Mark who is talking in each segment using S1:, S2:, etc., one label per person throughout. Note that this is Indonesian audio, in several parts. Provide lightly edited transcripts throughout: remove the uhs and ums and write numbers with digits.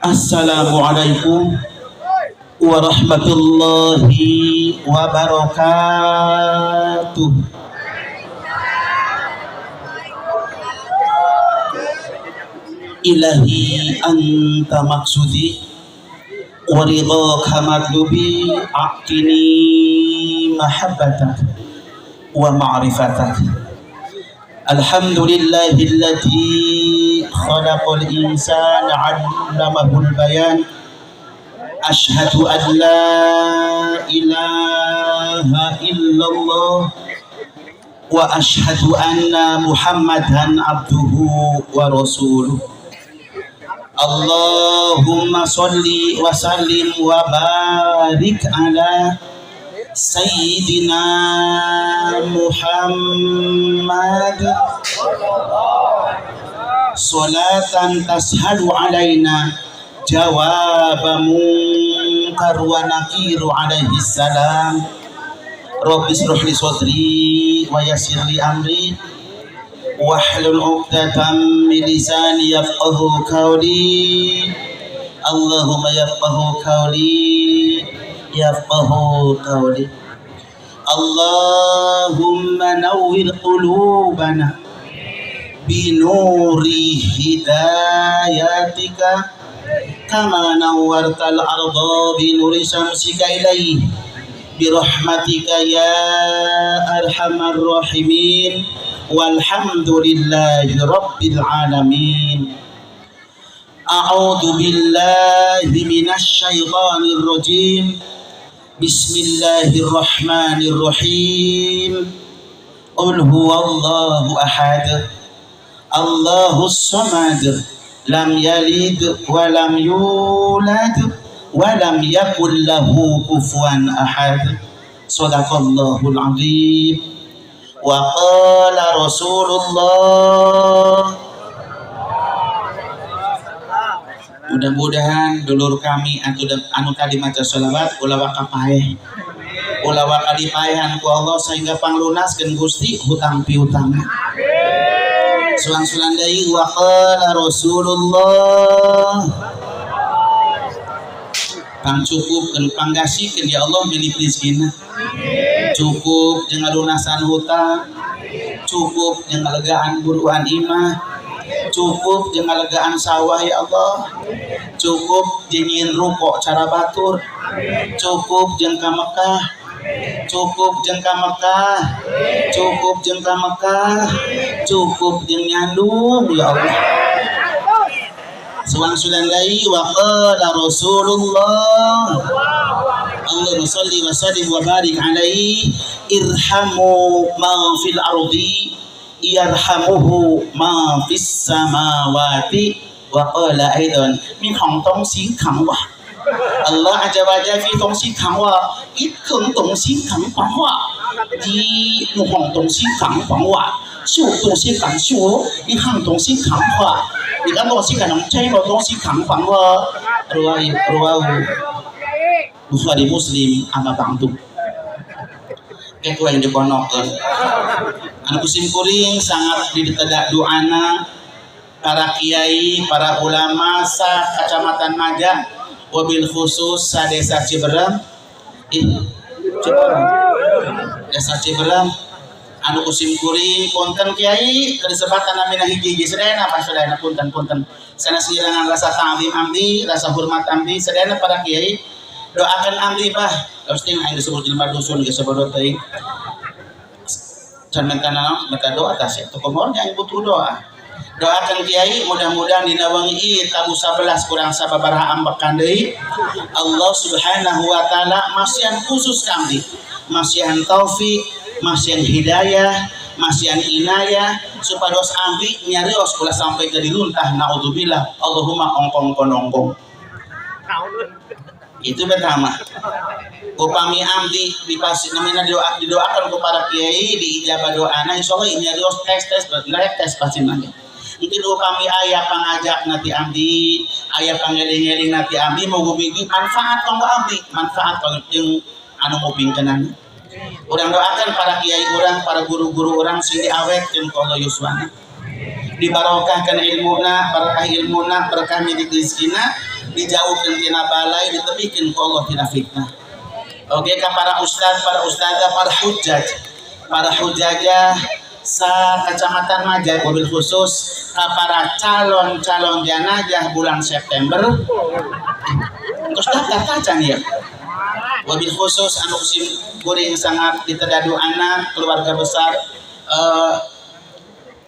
S1: Assalamualaikum warahmatullahi wabarakatuh. Ilahi anta maksudi wa ridhaka matlubi aqtini mahabbatak wa ma'rifatak. Alhamdulillahilladzi khalaqal insana 'allamahul bayan. Asyhadu an la ilaha illallah wa asyhadu anna Muhammadan abduhu wa rasuluh. Allahumma sholli wa sallim wa barik ala Sayyidina Muhammad salatan tashhadu alaina jawaba munkar wa nakiru alaihi salam. Rabbi shrah li sadri wa yassir li amri wahlul 'uqdatam min lisani yafqahu qawli. Allahumma yafqahu qawli yafqahu qawli. Allahumma nawwir qulubana binuri hidayatika kama nawwartal arda binuri syamsika ilaihi birahmatika ya arhamar rahimin. Walhamdulillahi rabbil alamin. A'udzu billahi minasy syaithanir rajim. Bismillahirrahmanirrahim. Qul huwallahu ahad, Allahus samad, lam yalid wa lam yulad wa lam yakul lahu kufuwan ahad. Shadaqallahul azim. Wa qala Rasulullah. Mudah-mudahan dulur kami anu tadi maca sholawat ulah wakapaeh, ulah wakadipaehan ku Allah sehingga panglunaskeun Gusti hutang piutang. Sulang-sulang deui wa qala Rasulullah. Pang cukupkeun panggasikeun ya Allah milih rezekina. Cukup jeung ngalunasan hutang, cukup jeung ngalegaan buruan imah, cukup jeung ngalegaan sawah ya Allah, cukup jeung nyieun ruko cara batur, cukup jeung ka Mekah, cukup jeung ka Mekah, cukup jeung ka Mekah, cukup jeung nyandung ya Allah. Sulang-sulang deui wa qala Rasulullah. Allahumma sholli wa sallim wa barik alaihi. Irhamu ma fil ardi yarhamuhu ma fis samawati. Wa qala aidan min hong tong xin khang wa. Allah azza wa jalla fi tong xin khang wa ít khung tong xin khang phang wa di mu hong tong xin khang phang wa shu tong xin khang shu di hang tong xin khang wa di kan tong xin khang cai lo tong xin khang phang wa ruwau Bukhari Muslim ama bangtu ketua yang diponokkan anu kusim kuring sangat ditedak doana para kiai, para ulama sa Kecamatan Maja, wabil khusus sa Desa Ciberem, Desa Ciberem anu kusim kuring punten kiai kesempatan namina hiji sedayana pas sedayana punten sanes ngirangan rasa ta'zim amdi, rasa hormat amdi sedayana para kiai doakan amdi bah pasti aing disebut jelema dusun geus sabodot teuing can mentana meta doa tah sia kumaha aing butuh doa. Doakan kiai mudah-mudahan dina wengi ieu tabu 11 kurang sababaraha ambekan deui Allah Subhanahu wa taala masihan khusus kami masihan taufik, masihan hidayah, masihan inayah supados ambi nyarios ulah sampai jadi luntah naudzubillah. Allahumma ongkong konongkong itu pertama. Upami amdi dipasih namanya didoakan kepada kiai diijabah doana insyaallah nyarios tes pasti mah. Mungkin upami aya pangajak nanti amdi, aya pangeling-eling nanti amdi mau gubigi manfaat kanggo amdi, manfaat jeung anu ngupingkeunana. Urang doakan para kiai urang, para guru-guru urang sing diawetkeun ku Allah yuswana. Dibarokahkeun ilmuna, berkah ilmuna, berkah milik rezekina, dijauhkeun tina balai, ditebikeun ku Allah tina fitnah. Oke ka para ustaz, para ustazah, para hujajah sa Kecamatan Majak, wabil khusus ka para calon jenazah bulan September. Terus daftar kacan ya. Wabil khusus anu sim kuring sangat ditedadu anak keluarga besar,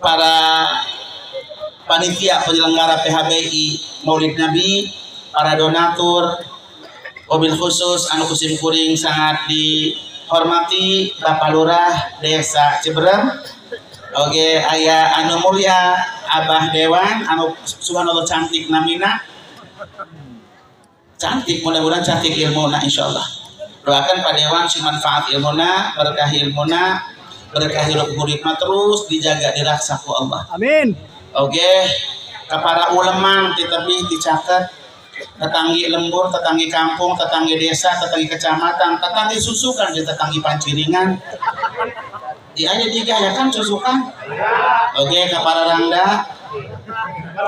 S1: para panitia penyelenggara PHBI Maulid Nabi, para donatur, wabil khusus anu kusim kuring sangat dihormati Bapak Lurah Desa Ciberem. Oke, aya anu mulia Abah Dewan anu subhanallah cantik namina. Cantik, mudah-mudahan cantik ilmuna insyaallah. Doakan Pak Dewan si manfaat ilmuna, berkah ilmuna, berkah hidup uripna terus dijaga diraksa ku Allah.
S2: Amin.
S1: Oke, ka para ulama ti tebih dicaket, tetanggi lembur, tetanggi kampung, tetanggi desa, tetanggi kecamatan, tetanggi susukan, tetanggi panciringan. Di aya digayakan susukan. Oke, ka para rangda,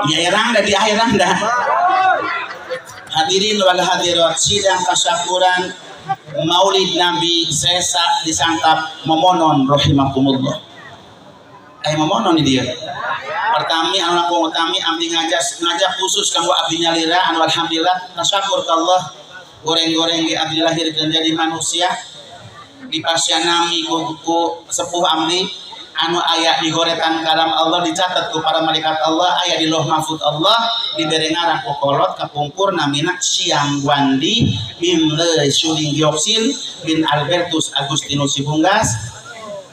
S1: ya rangda di akhir rangda. Hadirin wal hadirat sidang kasyakuran Maulid Nabi Sesa disantap memonon rahimakumullah. Memonon dia. Pertami anu utami abdi ngajak khusus kanggo abdi nyalira anu alhamdulillah tasyakur ka Allah goreng-goreng ge abdi lahir jadi manusia dipasyanami ku sepuh abdi anu aya di goretan kalam Allah dicatat ku para malaikat Allah aya di Lauh Mahfuz Allah dibere ngaran ku kolot kapungkur namina Siang Wandi bin Le Suling Gioksin bin Albertus Agustinus Sibunggas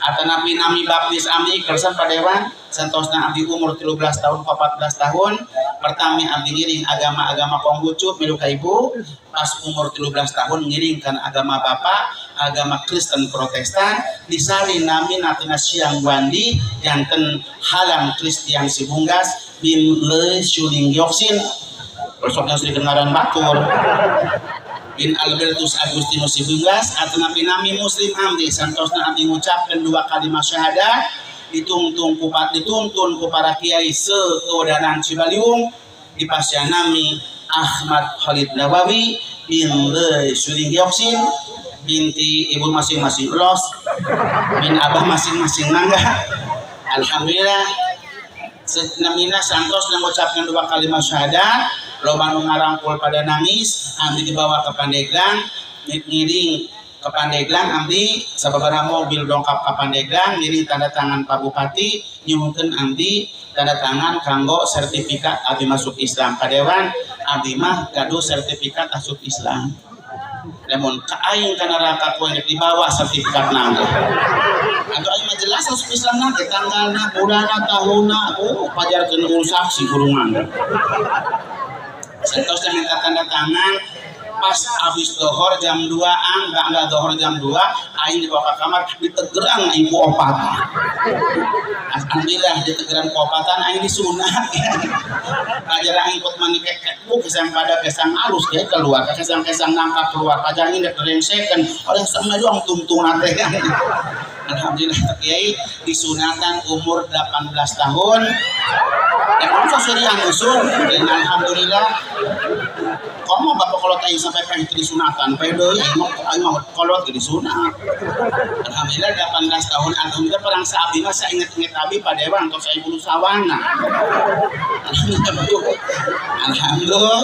S1: atanapi nami baptis abdi kersan padewan santosna abdi umur 13 tahun 14 tahun pertami abdi ngiring agama Konghucu milu ka ibu pas umur 13 tahun ngiringkan agama bapak agama Kristen Protestan disalin nami natina Siang Wandi janten halang Kristian Sibunggas bin Le Suling Gioksin besoknya sering ngaran batur bin Albertus Agustinus Sibunggas atanapi nami muslim abdi santosna abdi ngucapkeun 2 kalimat syahadat dituntun ku para kiai se-Kewedanan Cibaliung dipasyanami Ahmad Khalid Nawawi bin Le Suling Gioksin binti ibu masing-masing los bin abah masing-masing mangga. Alhamdulillah namina santos mengucapkan 2 kalimat syahadat loba nu ngarangkul pada nangis abdi dibawa ke Pandeglang ngiring ke Pandeglang abdi sababaraha mobil dongkap ke Pandeglang ngiring tanda tangan Pak Bupati nyuhunkeun abdi tanda tangan kanggo sertifikat abdi masuk Islam kadewan abdi mah gaduh sertifikat masuk Islam. Namun kain kana neraka ku yang dibawa sertifikat nangga. Atuh aing mah jelas masuk Islam nanti tanggalna, bulanna, tahunna, pajarkeun guru saksi kurungan. Santos minta tanda tangan pas habis dohor jam 2-an, ba'da dohor jam 2, aing dibawa ke kamar ditegerang aing ku opat. Alhamdulillah ditegerang ku opatan aing disunat. Kajar aing pot mani kek bu kesang pada kesang alus ge keluar, kesang nangkap keluar, kajar aing dek rengsekeun, oleh sama doang tungtungan teh. Alhamdulillah kiai disunatan umur 18 tahun. Ya kan seserian usul dan alhamdulillah komo bapak kolot aing sampai pengen disunatan pedeui aing mah kolot ge disunat. Alhamdulillah 18 tahun alhamdulillah perang saabdi mah sainget-inget abi padewan tos saya bulu sawana. Alhamdulillah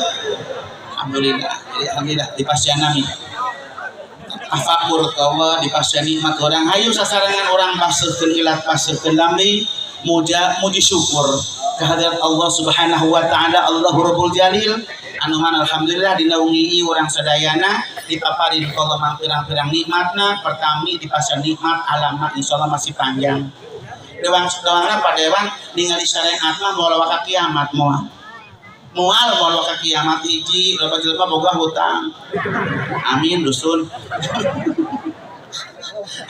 S1: dipasyanami afakur kawa dipasyan nikmat orang hayu sasarangan orang paseuhkeun ilat paseuhkeun lambi muji syukur kehadirat Allah Subhanahu wa taala Allahu Rabbul Jalil anu alhamdulillah dinaungi urang sadayana dipaparin ku Allah mah pirang-pirang nikmatna pertami dipasyan nikmat alamna insyaallah masih panjang dewang-dewangna padewan ningali syariat mah moal ka kiamat moal ka kiamat hiji loba jelema boga hutang amin dusun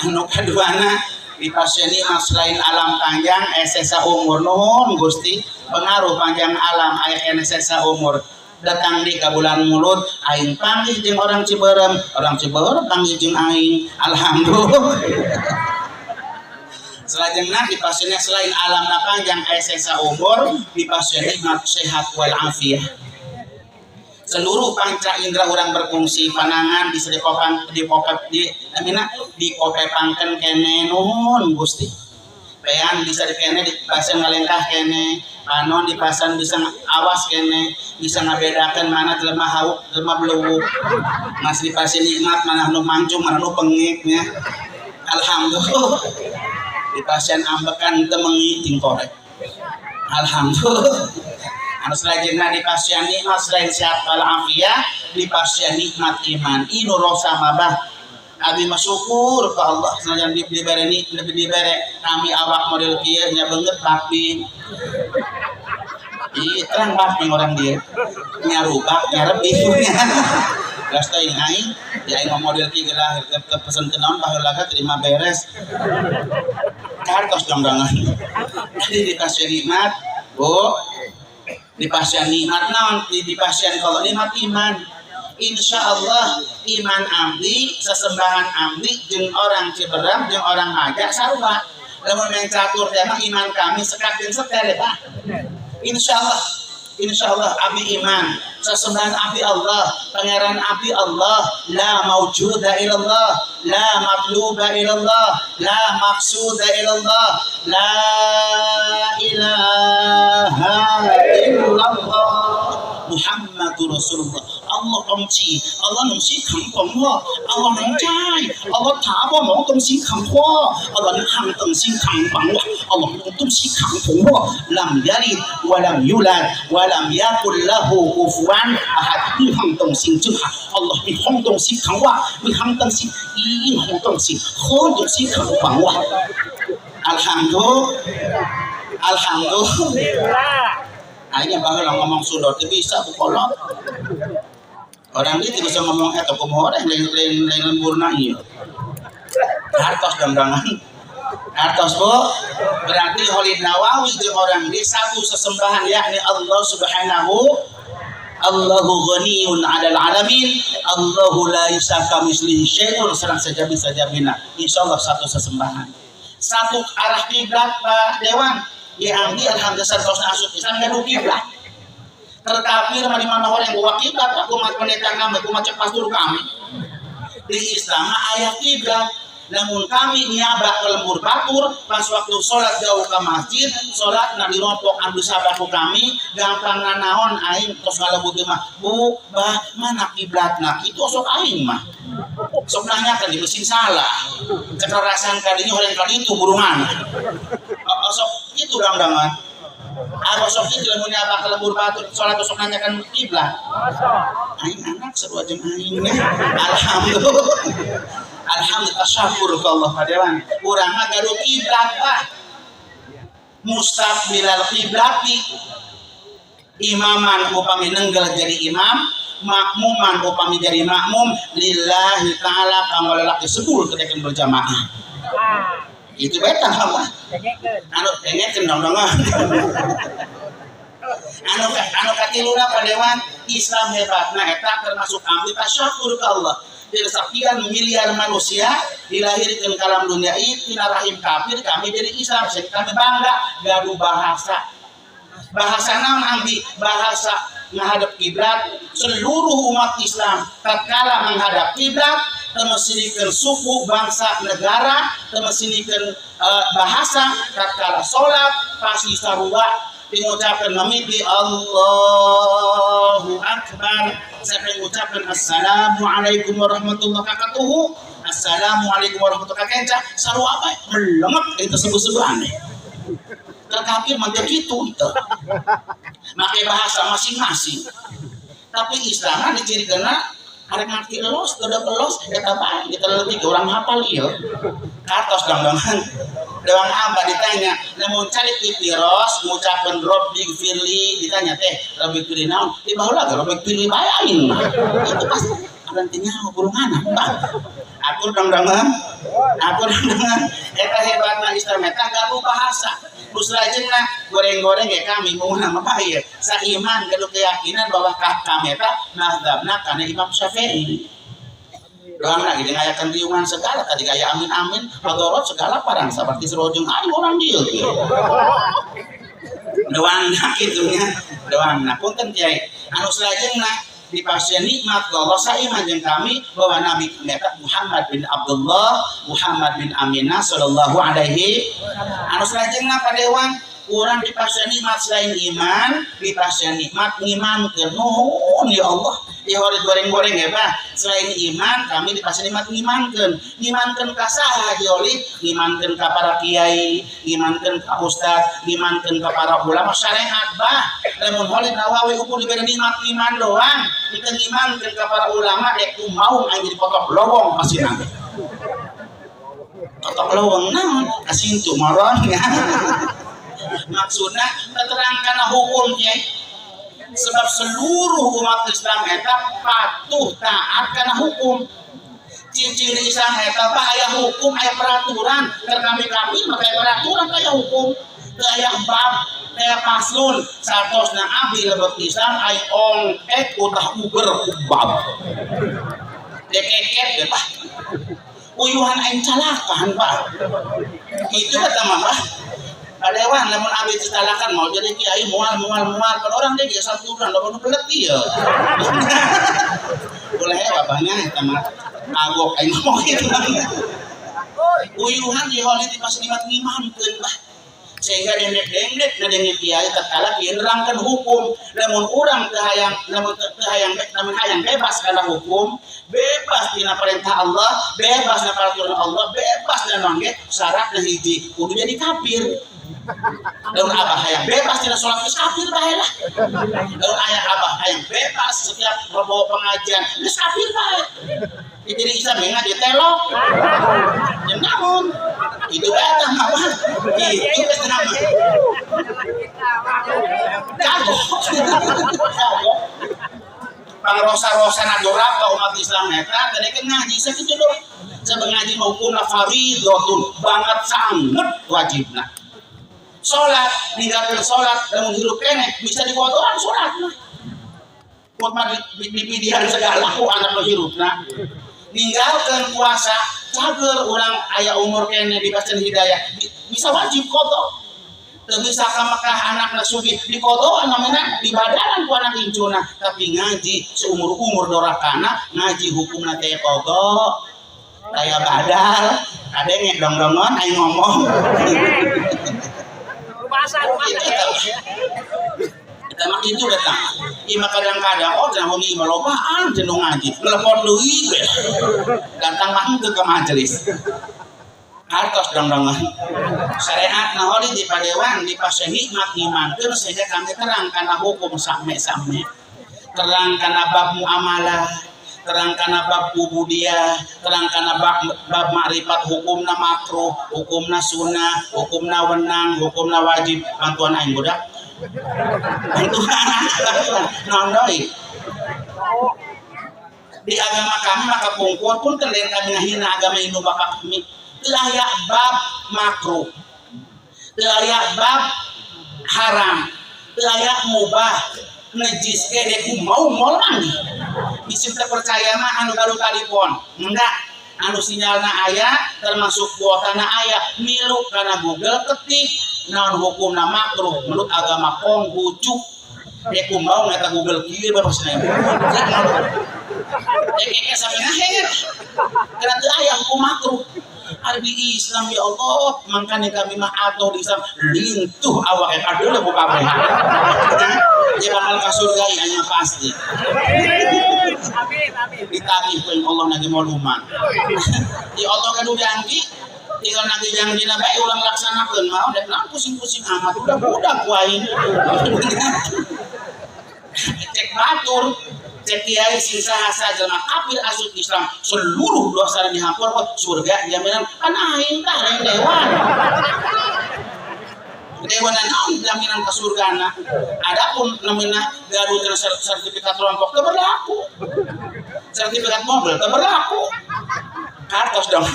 S1: anu kaduana dipaseni selain alam panjang sesa umur nuhun Gusti pengaruh panjang alam aya sesa umur datang di ka bulan mulut aing panggih jeung orang Ciberem panggih jeung aing alhamdulillah. Selajengna dipasieunna selain alamna panjang sesa umur dipasieun nikmat sehat wal afiyah seluruh panca indera orang berfungsi panangan bisa dipopepangkeun kene nuhun Gusti pean bisa dikene dipasang ngalengkah kene panon dipasang bisa awas kene bisa ngabedakeun mana jelema hauk jelema beleuwuk masih dipasang nikmat mana nu mancung mana nu pengik nya alhamdulillah dipasang ambekan teu meungi ting korek alhamdulillah anu selanjutnya dipasang nikmat selain sehat walafiat dipasang nikmat iman inu rosa mabah abi masyukur ke Allah senajan dibere kami awak model kieu nya beungeut bakping ih terang bakping orang dia nya rubak nya rebih geus teuing aing ya aing model kieu gelah pesen kenaon baheula terima beres kartos dongdangan jadi dipasang nikmat Bu dipasang nikmat naon dipasang kalau nikmat iman insya Allah iman abdi sesembahan abdi jeung orang Ciberem jeung orang Ngajak sarua lamun main catur teh iman kami sekat jeung setel eta insya Allah abdi iman sesembahan abdi Allah pangeran abdi Allah la maujuda illallah la matluba illallah la maqsuda illallah la ilaha illallah Muhammadur Rasulullah Allah công chỉ Allah nông sĩ khẳng tổng hoa Allah nông trai Allah thả bo mong công sĩ khẳng hoa Allah hàng tầng sĩ khẳng bằng hoa Allah nông công sĩ khẳng tổng hoa làm yalid wa lam yulad wa lam yakul lahu kufuwan ahad ni hàng tầng sĩ chư hạ Allah ni hong tầng sĩ khẳng hoa ni hàng tầng sĩ y hong tầng sĩ khôn tầng sĩ khẳng bằng hoa alhamdulillah akhirnya baheula ngomong Sunda teu bisa bukolot orang dia tidak bisa ngomong eta kumaha orang lain lemburna ieu hartos damdangan hartos Bu berarti Khalid Nawawi jeung orang dia satu sesembahan yakni Allah subhanahu Allahu ghaniyun 'alal 'alamin Allahu la yusaka mislihi syai'un sareng sajabina insyaallah satu sesembahan satu arah kiblat Pak Dewan ya abdi alhamdulillah sartos asup Islam ngadu kiblat terkafir di mana orang yang bawa kiblat aku mat pendeta kami aku mat cepas dulu kami di Islam ayat kiblat namun kami nyabak ke lembur batur pas waktu sholat jauh ke masjid sholat nabi rompok ambil sabaku kami gampang nanaon aing terus ngalebut mah Bu bah mana kiblatna itu sok aing mah sok nanyakan di mesin salah kekerasan kadinya orang kali itu burungan sok itu dangan aku sok itu lamun apa ke lembur batur sholat sok nanyakan kiblat aing anak seru aja aing alhamdulillah syukur ke Allah kadewan urang mah gaduh kiblat Pak mustaqbilal kiblati imaman upami nenggel jadi imam makmuman upami jadi makmum lillahi ta'ala pangolelak disebul kedekeun berjamaah itu beta apa anu dengekeun dong-dongan anu katiluna padewan Islam hebatna eta termasuk abdi tasyukur ke Allah dari sekian miliar manusia dilahirkan ke alam dunia ini tina rahim kafir kami jadi Islam jadi kami bangga gaduh bahasa naon abdi bahasa menghadap kiblat seluruh umat Islam tatkala menghadap kiblat temesinikan suku bangsa negara temesinikan bahasa tatkala salat pasti sarua mengucapkan namiti Allahu Akbar sampai mengucapkan Assalamualaikum warahmatullahi wabarakatuh Assalamualaikum warahmatullahi wabarakatuh sarua apa melemet itu sebut-sebutan terkafir mantap gitu itu pakai bahasa masing-masing tapi Islam dicirikan ada ngerti elos, tidak elos, kita baik, kita lebih orang hafal iya kartos dong-dongan doang abah ditanya namun cari ipiros mengucapkan Robbi Firli ditanya teh Robbi Firli naon tiba lagi Robbi Firli bayain itu pasti nantinya burungan aku dong-dongan eta hebatna Islam eta gaduh bahasa terus rajinna goreng-goreng ya kami mau nama bae saiman gaduh keyakinan bahwa kami eta mazhabna kana Imam Syafi'i doang lagi dengan ayakan riungan segala tadi gaya amin padorot segala parang seperti serojeng ayo orang dia doang gitu nya doang punten kiai anu selajengna dipasien nikmat Allah saiman jeung kami bahwa Nabi eta Muhammad bin Abdullah Muhammad bin Aminah sallallahu alaihi anu salajengna padewan urang dipasien nikmat selain iman dipasien nikmat ngimankeun nuhun ya Allah ya horit goreng-goreng ya Pak selain iman kami dipasien nikmat ngimankeun ka saha dioli ngimankeun ka para kiai ngimankeun ka ustad ngimankeun ka para ulama syariat Pak lamun holit nawawi ukur diberi nikmat iman doang kita ngimankeun ka para ulama dek mau anjir potok lowong pasti nanti potok lowong naon kasintu maron maksudnya keterangkan hukumnya sebab seluruh umat Islam eta patuh taat karena hukum ciri Islam eta aya hukum aya peraturan kami maka aya peraturan aya hukum aya bab aya paslon satosna abdi lebet Islam aya ongket utah uber bab dekeket ya Pak uyuhan aing calakan Pak itu kata mama Padewan, namun abis ditalakan mau jadi kiai mual kan orang dia saturan, lalu belet dia. Boleh ya bapaknya, sama agok aing ngomong gitu. Uyuhan di holi di pas nikmat ngimam bah. Sehingga dendek nadenge kiai tatkala kiai nerangkan hukum, namun orang namun hayang bebas karena hukum, bebas dina perintah Allah, bebas dina peraturan Allah, bebas dina nangge syaratna hiji kudu jadi kafir. Lalu abah hayang bebas tidak sholat geus kafir bae lah. Lalu ayah abah hayang bebas setiap bawa pengajian geus kafir bae. Jadi Islam ngaji telok. Jeung naon? Itu bae tah mah. Itu geus nama. Jago. Pangrosa-rosa nadoraka umat Islam eta tadi ngaji sakitu doang. Sabang ngaji hukumna fardhatun banget sangat wajibna. Sholat, ninggalkan sholat dan menghirup kene bisa dibodohan sholat mah buat dipidihan segala ku anak menghirup nah ninggalkan puasa cager orang ayah umur kene dipasien hidayah bisa wajib kodok bisa ke Mekah anak nasugi di kodok namanya di badaran ku anak incuna tapi ngaji seumur-umur dorakana ngaji hukumna kayak kodok kayak badal ada yang dong-dongon ayo ngomong kita mak itu datang ima kadang-kadang jangan mau ima lobaan jenuh ngaji telepon duit datang mah ke majelis hartos dong-dongan syariat naholi di padewan di pasien nikmat ngimankeun sehingga kami terang karena hukum same-same terang karena bab muamalah terang karena bab ubudiyah, terang karena bab makrifat hukumna makruh, hukumna sunnah, hukumna wenang, hukumna wajib. Bantuan aing budak. Bantuan nondoi. Di agama kami maka pungkur pun terlihat kami ngahina agama Hindu bapak kami. Layak bab makruh, layak bab haram, layak mubah. Najis dek mau lagi bisa percaya mah anu baru telepon enggak anu sinyalna aya termasuk kuotana aya milu karena Google ketik naon hukumna makruh menurut agama Konghucu dek mau ngata Google kieu bapak sana dek sampai ngaher karena teu aya hukum makruh ada di Islam ya Allah makanya kami mah atau di Islam lintuh awake kadeu buka kabeh dia bakal ke surga hanya pasti amin ditagih ku Allah nagi moluman ya Allah kan janji tinggal nagi janjina bae ulang laksanakeun mau dek naon pusing-pusing amat udah ku aing cek batur cek kiai sing saha jelema kafir asup Islam seluruh dosa dihampur surga jaminan kan aing tah lain dewan dewan naon jaminan ka surgana adapun namina gaduh sertifikat kelompok teu berlaku sertifikat mobil teu berlaku kartos dong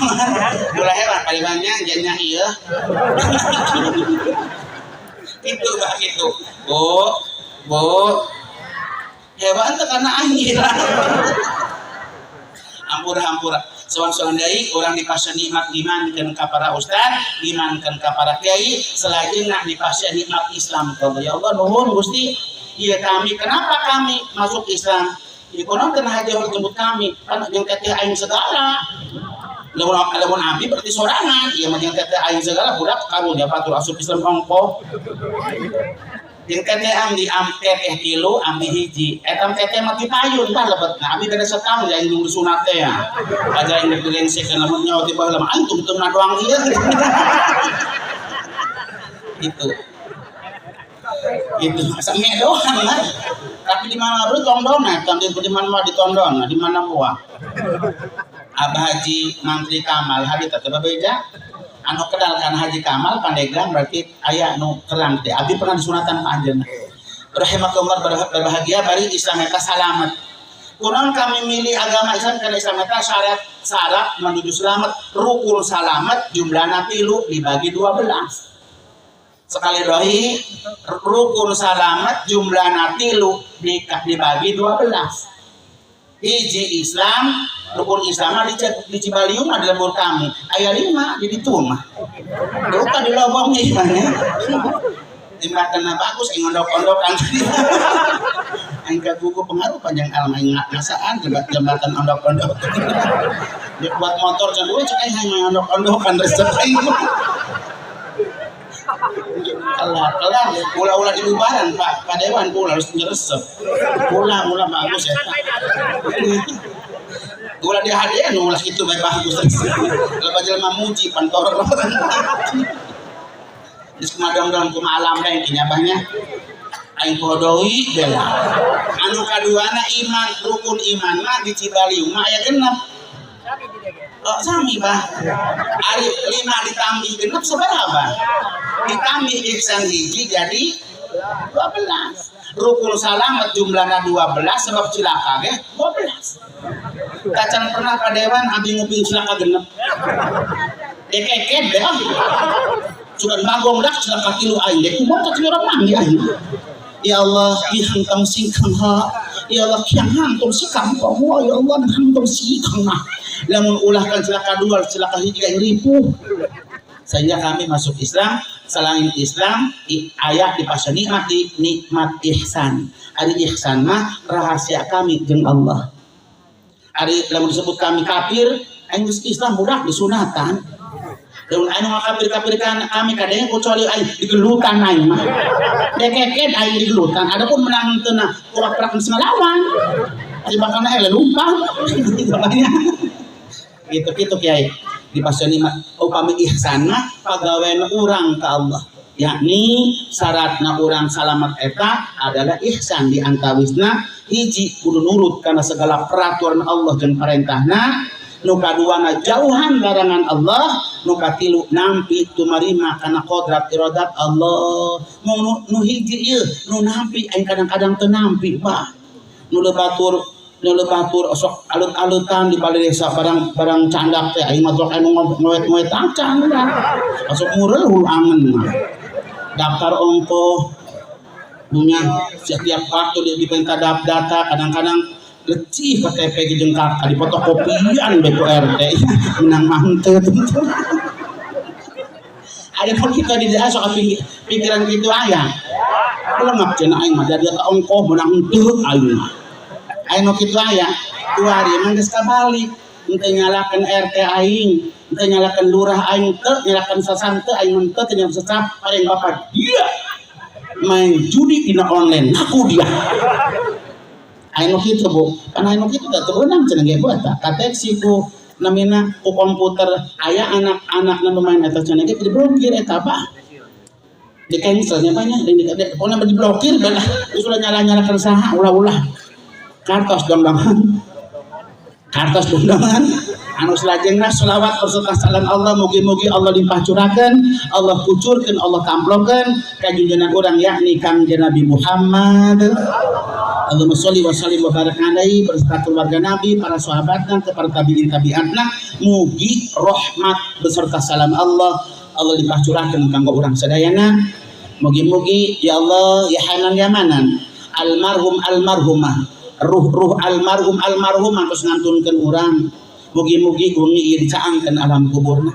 S1: ulah hebat palibannya janya ieu itu bah gitu bu hebat karena anjir ampura soal-soal dari orang dipasien nikmat dimankan ke para ustad dimankan ke para kiai selagi nak dipasien nikmat Islam kalau ya Allah nuhun Gusti iya kami kenapa kami masuk Islam Ikonon kena haji orang jemput kami, kan yang teteh aing segala. Lamun abi berarti sorangan, iya mah yang teteh aing segala budak karunya batur asup Islam ongko. Yang teteh amdi teteh kilo amdi hiji, etam teteh mati payun kan lebetna. Abi beda setahun ya indung sunat teh ya. Aja indung dilensekeun lamun nyawa ti baheula mah antum tungna doang ieu. Gitu. Itu sampe doang lah. Tapi di mana bro tondona, di mana di tondona, di mana buah. Abah Haji Mantri Kamal hari tetep beja. Anu kedalkan Haji Kamal Pandeglang berarti aya nu kerang teh. Abi pernah disunatan ka anjeunna. Rahimakumullah berbahagia bari Islam eta salamet. Kunaon kami milih agama Islam karena Islam eta syarat menuju selamat, rukun salamet jumlahna 3 dibagi 12. Sekali dohi rukun salamet jumlahna 3 dibagi 12. Hiji Islam, rukun Islam di Cibaliung ada lembur kami. Aya 5 di ditu mah. Duka di lobong gimana? Timbakan bagus ondok-ondokan. Aing kagugu pengaruh panjang alma ngasaan jembatan ondok-ondok. Dia buat motor can we cek aing hanya ondok-ondokan resep aing. Kelar ulah di bubaran Pak Dewan pula harus nyeresep. Ulah bagus ya. Ulah di hadiah ulah itu baik bagus. Lepas jelema muji pantor. Geus kumadong-dong kumaha alam teh nyabahnya. Aing podoi bela. Anu kaduana iman, rukun iman mah di Cibaliung mah aya 6. Oh, sami bah. Ari 5 ditambih genep sabaraha? Ditambih ihsan hiji jadi 12. Rukun salamet jumlahna 12 sebab cilaka ge 12. Tacan pernah ka Dewan abi nguping cilaka genep. Dekeket deh. Sugan bagong dak cilaka 3 aing dek kumaha ka urang mah aing. Ya Allah, kian tong singkang ha. Ya Allah, kian hantung sikang ha. Ya Allah, hantung sikang ha. Lamun ulahkan celaka 2, celaka hiji yang ripuh. Sehingga kami masuk Islam, selain Islam, ayat di pasal nikmat ihsan. Ari ihsan mah rahasia kami jeung Allah. Ari lamun disebut kami kafir, aing geus Islam budak disunatan. Lamun anu ngakafir-kafir kan kami kadang kecuali aing digelutan aing mah. Dekeket aing digelutan. Adapun menang teu na ulah-ulah ngelawan. Ari bakal ele lumpah. Gitu Kiai di pasal 5 upami ihsan mah pagawean urang ka Allah, yakni syaratna urang salamet eta adalah ihsan di antawisna hiji kudu nurut kana segala peraturan Allah jeung parentahna, nu kaduana jauhan larangan Allah, nu katilu nampi tumarima kana kodrat iradat Allah. Nu hiji ieu nu nampi aing kadang-kadang teu nampi bah. Nu lebatur sok alut-alutan di balai desa barang candak teh aing mah anu ngoet-ngoet acan dah. Sok mureuh angen mah. Daftar ongko punya setiap waktu dia dipenta data kadang-kadang lecih KTP jeung kakak di fotokopian BPRT menang mantep. Ada pun kita di desa sok pikiran gitu aya. Lengap cenah aing mah jadi ongko menang henteu aing mah. Ayo kitu aya 2 hari mah geus kabalik teu nyalakeun RT aing, teu nyalakeun lurah aing, teu nyalakeun sasante aing teu nyalakeun sesap paling bapak dia main judi dina online aku dia. Ayo kitu Bu, kan ayo kitu teh teunang cenah ge buat kateksi ku namina ku komputer aya anak-anak nu main eta cenah ge diblokir eta apa? Di cancelnya banyak pokoknya diblokir bae lah sudah nyala-nyalakeun saha ulah-ulah. Kartos dondangan anu salajengna sholawat berserta salam Allah mugi-mugi Allah limpah curakeun, Allah kucurkeun, Allah kamplokeun ka junjungan urang yakni Kangjeng Nabi Muhammad. Allahumma sholli wa sallim wa barik alaihi berserta keluarga Nabi, para sahabatna, para tabi'in tabi'atna, mugi rahmat beserta salam Allah limpah curakeun kanggo urang sadayana. Mugi-mugi ya Allah ya Hanan ya Manan almarhumah ruh almarhum terus ngantunkeun urang mugi-mugi bumi ieu dicaangkeun alam kuburna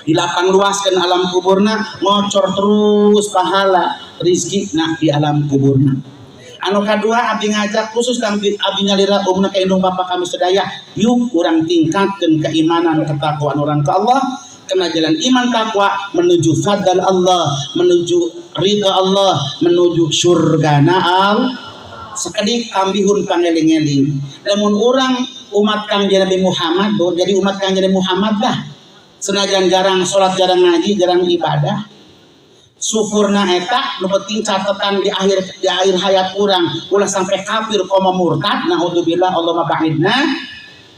S1: dilapang luaskeun alam kuburna ngocor terus pahala rizkina di alam kuburna Anu kadua abdi ngajak khusus abdi nyalira umna ka indung bapak kami sedaya, yuk urang tingkatkeun keimanan ketakwaan orang ke Allah, kena jalan iman takwa menuju fadl Allah, menuju ridha Allah, menuju surgana Allah. Sekedik kambihun pangeling-eling. Lamun urang umat Kangjeng Nabi Muhammad, jadi umat Kangjeng Nabi Muhammad lah. Senajan jarang salat, jarang ngaji, jarang ibadah. Syukurna eta nu penting catatan di akhir hayat urang ulah sampai kafir koma murtad, naudzubillah, Allahumma ba'idna.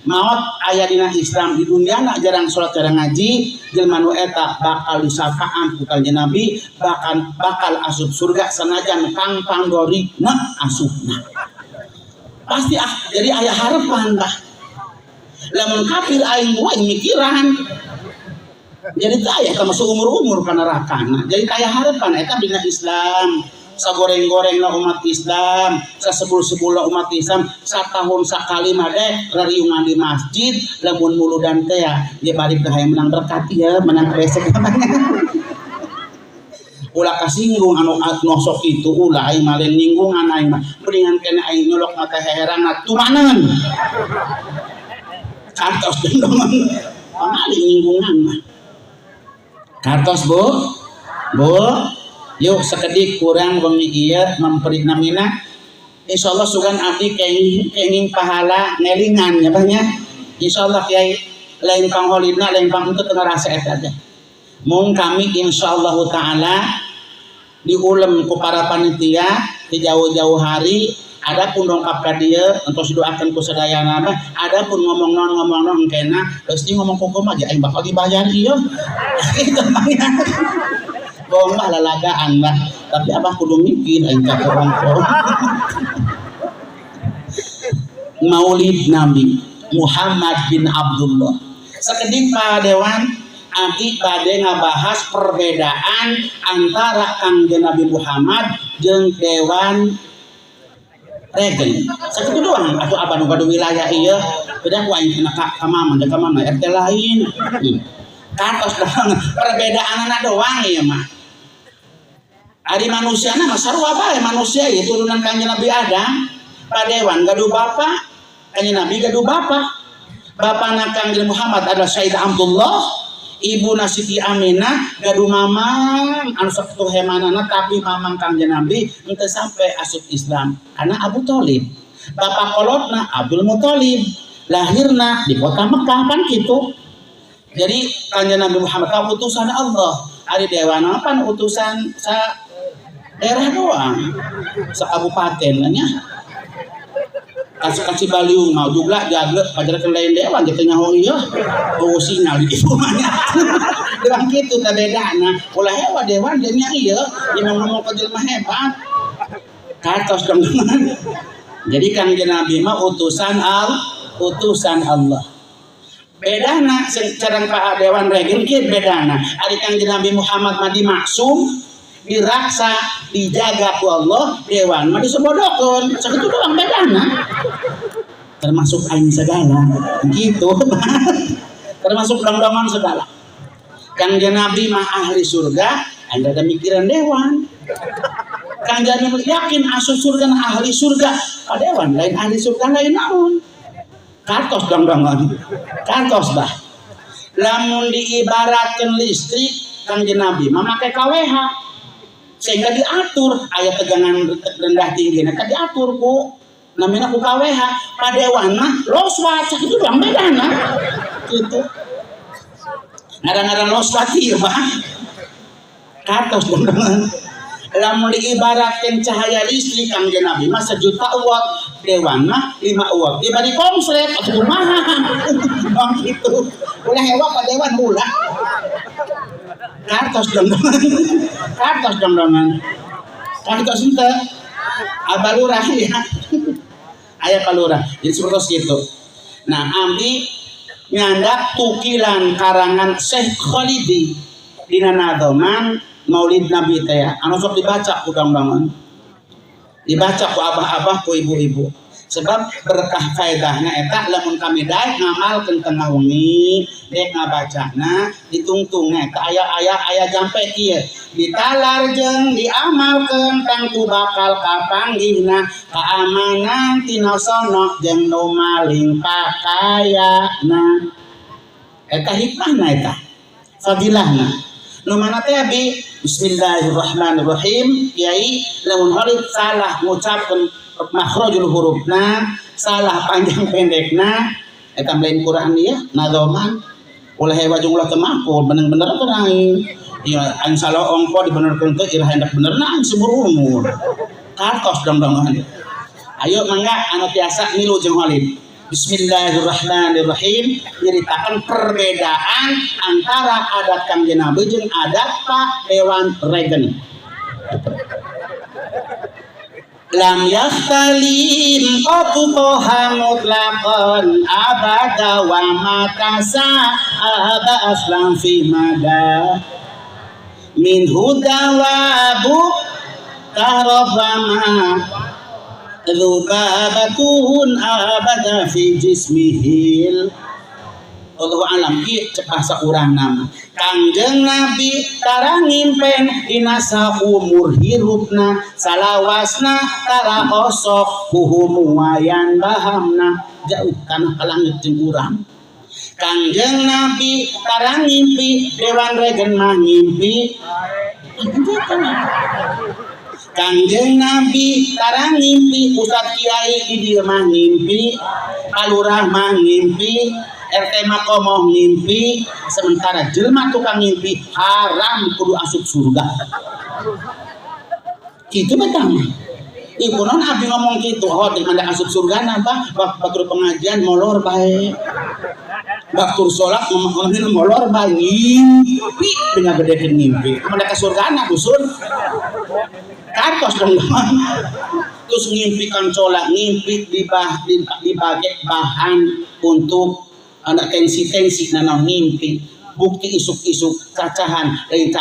S1: Maut aya dina Islam, di dunia nak jarang salat, jarang ngaji, jelema nu eta bakal disapaan ku Kanjeng Nabi, bakal asup surga sanajan kang panggorina asupna. Pasti jadi aya harapan lah. Lamun kafir aing wae mikiran. Jadi kaya termasuk umur-umur kana rakana. Jadi kaya harapan eta dina Islam. Sagoreng-goreng lah umat Islam, sasebul-sebul umat Islam, satahun sakali made rariungan di masjid, lamun muludan teh ya, dia balik dah yang menang berkat ya, menang besek namanya. Ulah kasinggung anu nosok itu ulah aing malen nyinggungan aing mah. Mendingan kena aing nyolok mata herangan tumanan. Kantos dengongan. Pamali nyinggungan mah. Kantos Bu. Yuk sekedik kurang wengi ieu memperi namina. Insyaallah sugan abdi kenging pahala ngelingan ya banyak. Insyaallah kiai lain pangholidna lain pangentut ngarasa eta teh. Mung kami insyaallah taala diulem ku para panitia di jauh-jauh hari. Adapun dongkap ka dieu entos doakeun ku sadayana mah, adapun ngomong non engkena geus ngomong kukum aja aing bakal dibayar ieu. Kitu mah. Gombah lalagaan lah, tapi abah kudu mikir aing ka orang-orang. Maulid Nabi Muhammad bin Abdullah. Sakedik padewan abdi bade ngabahas perbedaan antara Kangjeng Nabi Muhammad jeung Dewan Regen. Sakitu doang atuh abah nu gaduh wilayah ieu, beda ku aing ka mama da ka mama RT lain. Kantos perbedaanna doang ieu mah. Ari manusiana mah sarua bae manusia ieu turunan Kanjeng Nabi Adam. Padewan gaduh bapa, Kanjeng Nabi gaduh bapa. Bapana Kanjeng Muhammad adalah Sayyid Abdullah, ibuna Siti Aminah gaduh mamang anu sakitu hemanana, tapi mamang Kanjeng Nabi henteu sampai asup Islam. Karena Abu Thalib. Bapa kolotna Abdul Muthalib. Lahirna di kota Mekah kan kitu. Jadi Kanjeng Nabi Muhammad utusan Allah. Ari dewana pan utusan sa daerah doang, sekabupaten nya. Kasih baliung mau juga jaga pajaran lain dewan kita nyaho ieu. Oh sinyal di dieu mah nya. Dengan kitu teh bedana. Ulah hewa dewan jeung nya ieu, imam ngomong ka jelema hebat. Katos teman. Jadi Kanjeng Nabi mah utusan Allah. Bedana sareng Pak Dewan Regen kieu bedana. Ari Kanjeng Nabi Muhammad mah dimaksum, diraksa, dijaga ku Allah, dewan mah disebodokeun. Sakitu doang bedana. Termasuk aing segala. Gitu. Termasuk dong-dongan segala. Kanjeng Nabi mah ahli surga, anda ada mikiran dewan. Kanjeng Nabi yakin asup surga ahli surga. Pak dewan lain ahli surga lain naon. Kartos dong-dongan. Kartos bah. Lamun diibaratkeun listrik Kanjeng Nabi memakai KWH. Sehingga diatur ayat tegangan rendah tinggi nah diatur ku namina ku KWH. Padewan mah loswat sakitu doang bedana gitu. Ngaran-ngaran loswat ieu mah katos dong. Lamun diibaratkeun cahaya listrik Kanjeng Nabi mah 1 juta watt, dewan mah 5 watt. Dibari konslet atuh kumaha. Bang kitu. Ulah hewa padewan ulah. Kartos dong-dongan. Kartos ente abalurah ya. Aya kalurah. Jadi seperti itu. Nah, abdi nyandak tukilan karangan Syekh Khalidi dina nadoman Maulid Nabi teh anu sok dibaca ku dong-dongan. Dibaca ku abah-abah ku ibu-ibu. sebab berkah faedahna eta lamun kami daek ngamalkeun tengah wengi dek ngabacana ditungtungna eta aya jampe kieu ditalar jeung diamalkeun tangtu bakal kapanggihna keamanan tina sono jeung nu maling pakayana eta hikmahna eta fadilahna nu mana teh abi bismillahirrahmanirrahim kiai lamun heureuk salah ngucapkeun makhrajul hurufna salah panjang pendekna eta lain Quran ieu nadoman ulah hewa jeung ulah teu mampu bener-bener teh aing ieu aing salah ongko dibenerkeun teh ira hendak benerna aing seumur umur kartos dong-dongan ayo mangga anu tiasa milu jeung Khalid bismillahirrahmanirrahim nyeritakan perbedaan antara adat Kangjeng Nabi jeung adat Pak Dewan Regen lam yakhtalim qatuha mutlaqan abada wa matasa aba aslam fi mada min huda wa bu karabama dzubabatun abada fi jismihil Allahu alam ieu cek bahasa urang nama Kangjeng Nabi tara ngimpen dina saumur hirupna salawasna tara osok kuhumuayan bahamna jauh kana kalangit jeung urang Kangjeng Nabi tara ngimpi Dewan Regen mah ngimpi Kangjeng Nabi tara ngimpi Ustaz Kiai di dieu mah ngimpi Palurah mah ngimpi RT makomoh ngimpi sementara jelema tukang ngimpi haram kudu asup surga kitu betang ibu non abdi ngomong kitu oh dimana asup surga napa batur pengajian molor bae batur salat ngomongin molor bae ngimpi dengan bedekeun ngimpi mana ka surgana dusun kartos dong terus ngimpi kancola ngimpi dibagi bahan untuk anak tensi nanam ngimpi bukti isuk-isuk cacahan lain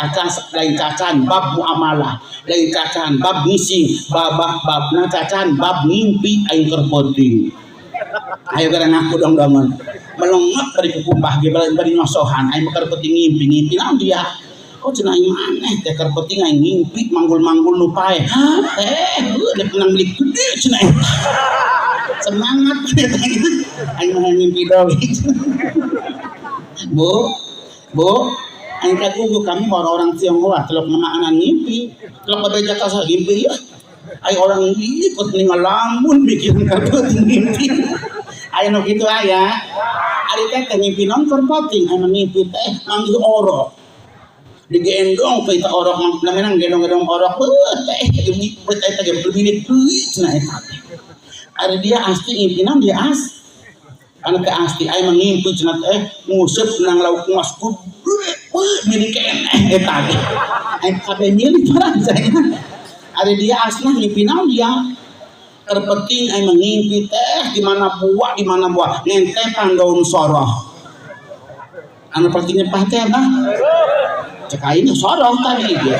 S1: cacahan bab muamalah lain cacahan bab ngising babna cacahan bab ngimpi aing keur penting ayo gara ngaku dong-dongan melongot bari kupah ge bari ngosohan aing keur penting ngimpi naon dia oh cenah aing maneh teh keur penting aing ngimpi manggul-manggul nu pae deuk menang beli gede cenah semangat aing mah ngimpi doang Bu aing kagugu kami orang Tionghoa telok ngamaanan ngimpi telok bebeja ka ngimpi ya ai orang ngimpi ikut ningal lamun bikin kabut ngimpi aya nu kitu aya ari teh ngimpi naon keur penting aya ngimpi teh manggih orok digendong pe eta orok namenang gendong-gendong orok teh ngimpi teh teh berminit deui cenah eta ari dia asli ngimpinan dia anu teh asli aya mangimpi cenah teh nguseup nang lauk maskud milik keneh eta teh aya kabeh milik barang saya ari dia asli ngimpinan dia terpenting aya mangimpi teh di mana buah ngentepan daun soroh anu pentingnya pah teh bah cek aing soroh tadi dia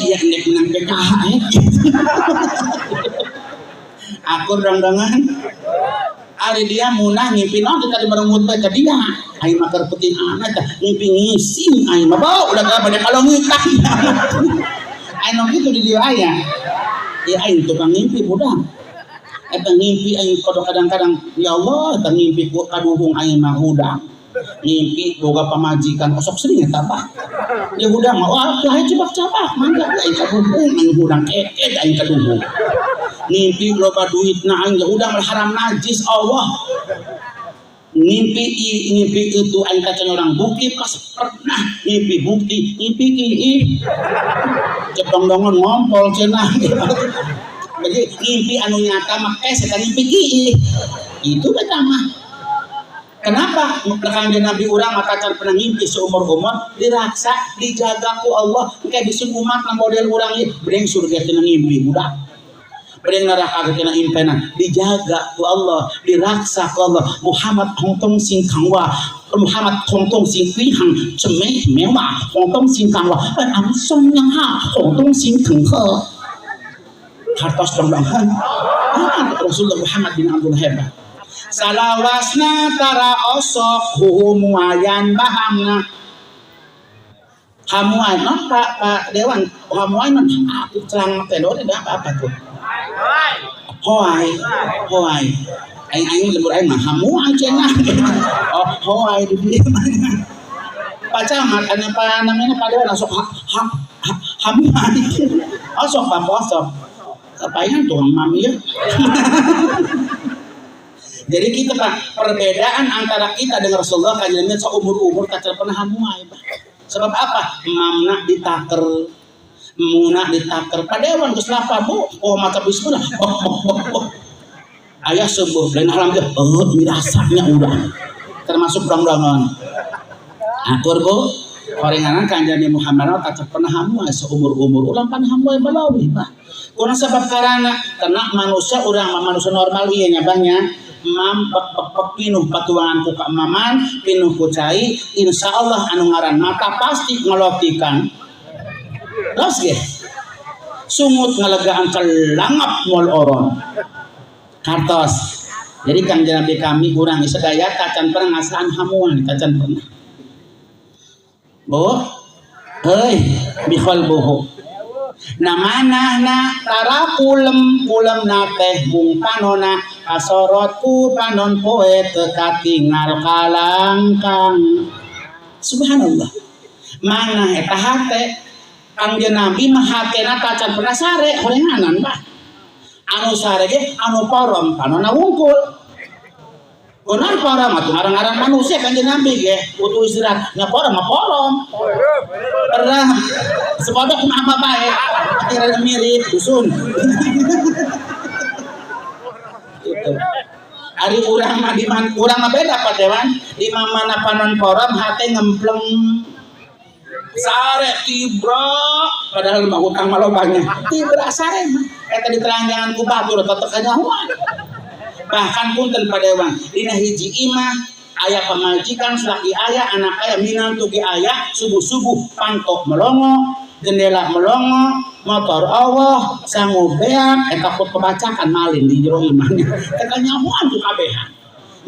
S1: dia hendak menang PKH akur dong-dongan ari dia munah ngimpi naon kita dimeremut bae ka dia aing mah keur penting anak teh ngimpi ngising aing mah bae udah ka bade kalau ngitah aing nu kitu di dieu aya ya aing tukang ngimpi budak eta ngimpi aing kadang-kadang ya Allah eta ngimpi ku kaduhung aing mah hudang ngimpi boga pamajikan osok sering eta bah ya hudang mah wah teh cebak-cebak mangga aing kaduhung aing hudang keket aing kaduhung ngimpi loba duitna aing hudang haram najis Allah ngimpi itu aing kacan orang bukti pas pernah ngimpi bukti ngimpi ii cek dong-dongan ngompol cenah jadi ngimpi anu nyata mah eta ngimpi ii itu eta mah kenapa Kangjeng Nabi urang mah kacar pernah ngimpi seumur-umur diraksa dijaga ku Allah engke bisun umat na model urang ieu breng surga teh ngimpi budak breng neraka teh impenan dijaga ku Allah diraksa ku Allah Muhammad tongtong sing kangwa Muhammad tongtong sing hang cemeh mewah tongtong sing kangwa anu song yang ha tongtong sing teng he hartos dong-dongan Rasulullah Muhammad bin Abdul hebat. Salawasna tara osok humuayan bahamna. Hamuan, no, Pak Dewan, hamuan, aku celang telur ada apa tuh? Hoai. Aing lembur aing mah hamuan cenah. Oh, hoai di dia mana? Pak Camat, apa namanya Pak Dewan langsung hamuan. Oh, sok Pak Posok. Apanya tuh mami ya? Jadi kita Pak, perbedaan antara kita dengan Rasulullah kanjeng Nabi seumur-umur tak pernah hamuan Pak. Sebab apa? Mamna ditaker, muna ditaker. Padewan geus lapa bu, oh mata bismillah. Ayah subuh, lain alhamdulillah. Mirasanya udah. Termasuk dong-dongan. Akur bu, korenganan kanjeng Nabi Muhammad tak pernah hamuan seumur-umur. Ulang pan hamuan balawi Pak. Kuna sebab karena manusia manusia normal ieu nya banyak. Mam pinuh patuangan ku ka maman pinuh ku cai insyaallah anu ngaran mata pasti ngelotikan los ge sungut ngelegaan kelangap mol oron kartos. Jadi kang Nabi kami urang sedaya tacan pernah ngasaan hamuan tacan pernah bu bihol boho namanahna tara kulem na teh bung panona kasorotku panon poe teka tinggal kalangkang. Subhanallah. Mana eta hate Kangjeng Nabi mah hatena tacan pernah sare horenganan Pak. Anu sare ge anu porom panonna wungkul. Konon porom atuh ngarang-ngarang manusia Kangjeng Nabi ge butuh istirahat nya porom mah porom. Pernah sepodok mah apa bae akhirnya mirip dusun. Gitu. Ari urang mah di man urang mah beda Pak Dewan di mana panon porom hate ngempleng sare tibra padahal mah utang malobanya tibra sare mah eta ditelanjangan ku batur tetep kanyahuan. Bahkan punten Pak Dewan dina hiji imah aya pamajikan selaki aya anak aya minantu ge aya subuh-subuh pantok melongo jendela melongo motor Allah sangu beak eta takut kebacakan malin di jero imahnya eta nyahuan tuh kabehan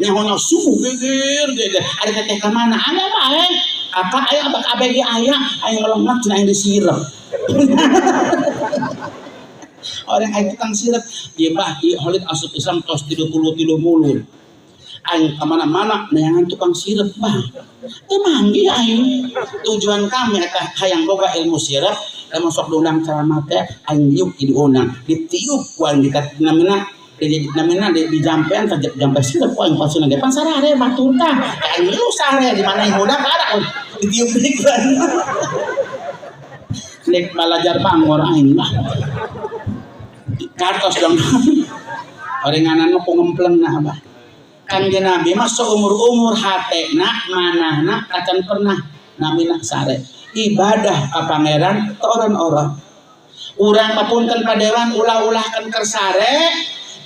S1: nyahonya subuh geger ada teteh ka mana aya bae kakak aya abak abg aya aya melongot cenah yang disirep orang aya tukang sirep ieu bah ieu holid asup Islam tos 33 mulun aing kemana-mana neangan tukang sirep bah teu manggih aing tujuan kami eta hayang boga ilmu sirep lamun sok diundang ceramah teh aing liuk di diundang ditiup ku aing namina di jampean ka jampe sirep ku aing pasuna ge pan sarare batur tah aing lu sare di mana yang udah kada ditiup dikran nek balajar pangor aing lah kartos dong orenganan nu ngempleng nah bah Kanjeng Nabi mah seumur-umur hatena manahna kacan pernah namina sare ibadah ka pangeran ke orang-orang urang papunten padewan ulah-ulahkeun keur sare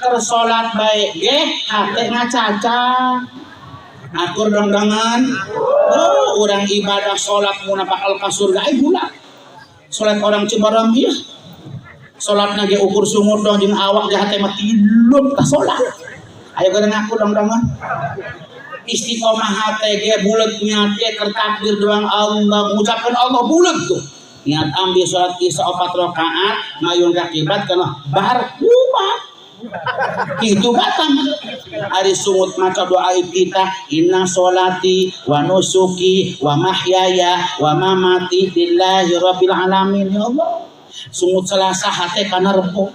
S1: keur salat bae ge hate ngacaca akur dongdangan urang ibadah salat mun bakal ka surga ai gula salat orang Ciberem ieu salatna ge ukur sumur dong jeung awak ge hate mah tilup ka salat. Ayo gara ngaku dong istiqomah hate ge bulet niat ge keur takbir doang Allah mengucapkan Allah bulet tuh niat ambil salat isya 4 rakaat mayun ka kiblat kana bar lupa kitu batang ari sungut maca doa kita inna sholati wa nusuki wa mahyaya wa mamati lillahi rabbil alamin ya Allah sungut Selasa hate kana Rebo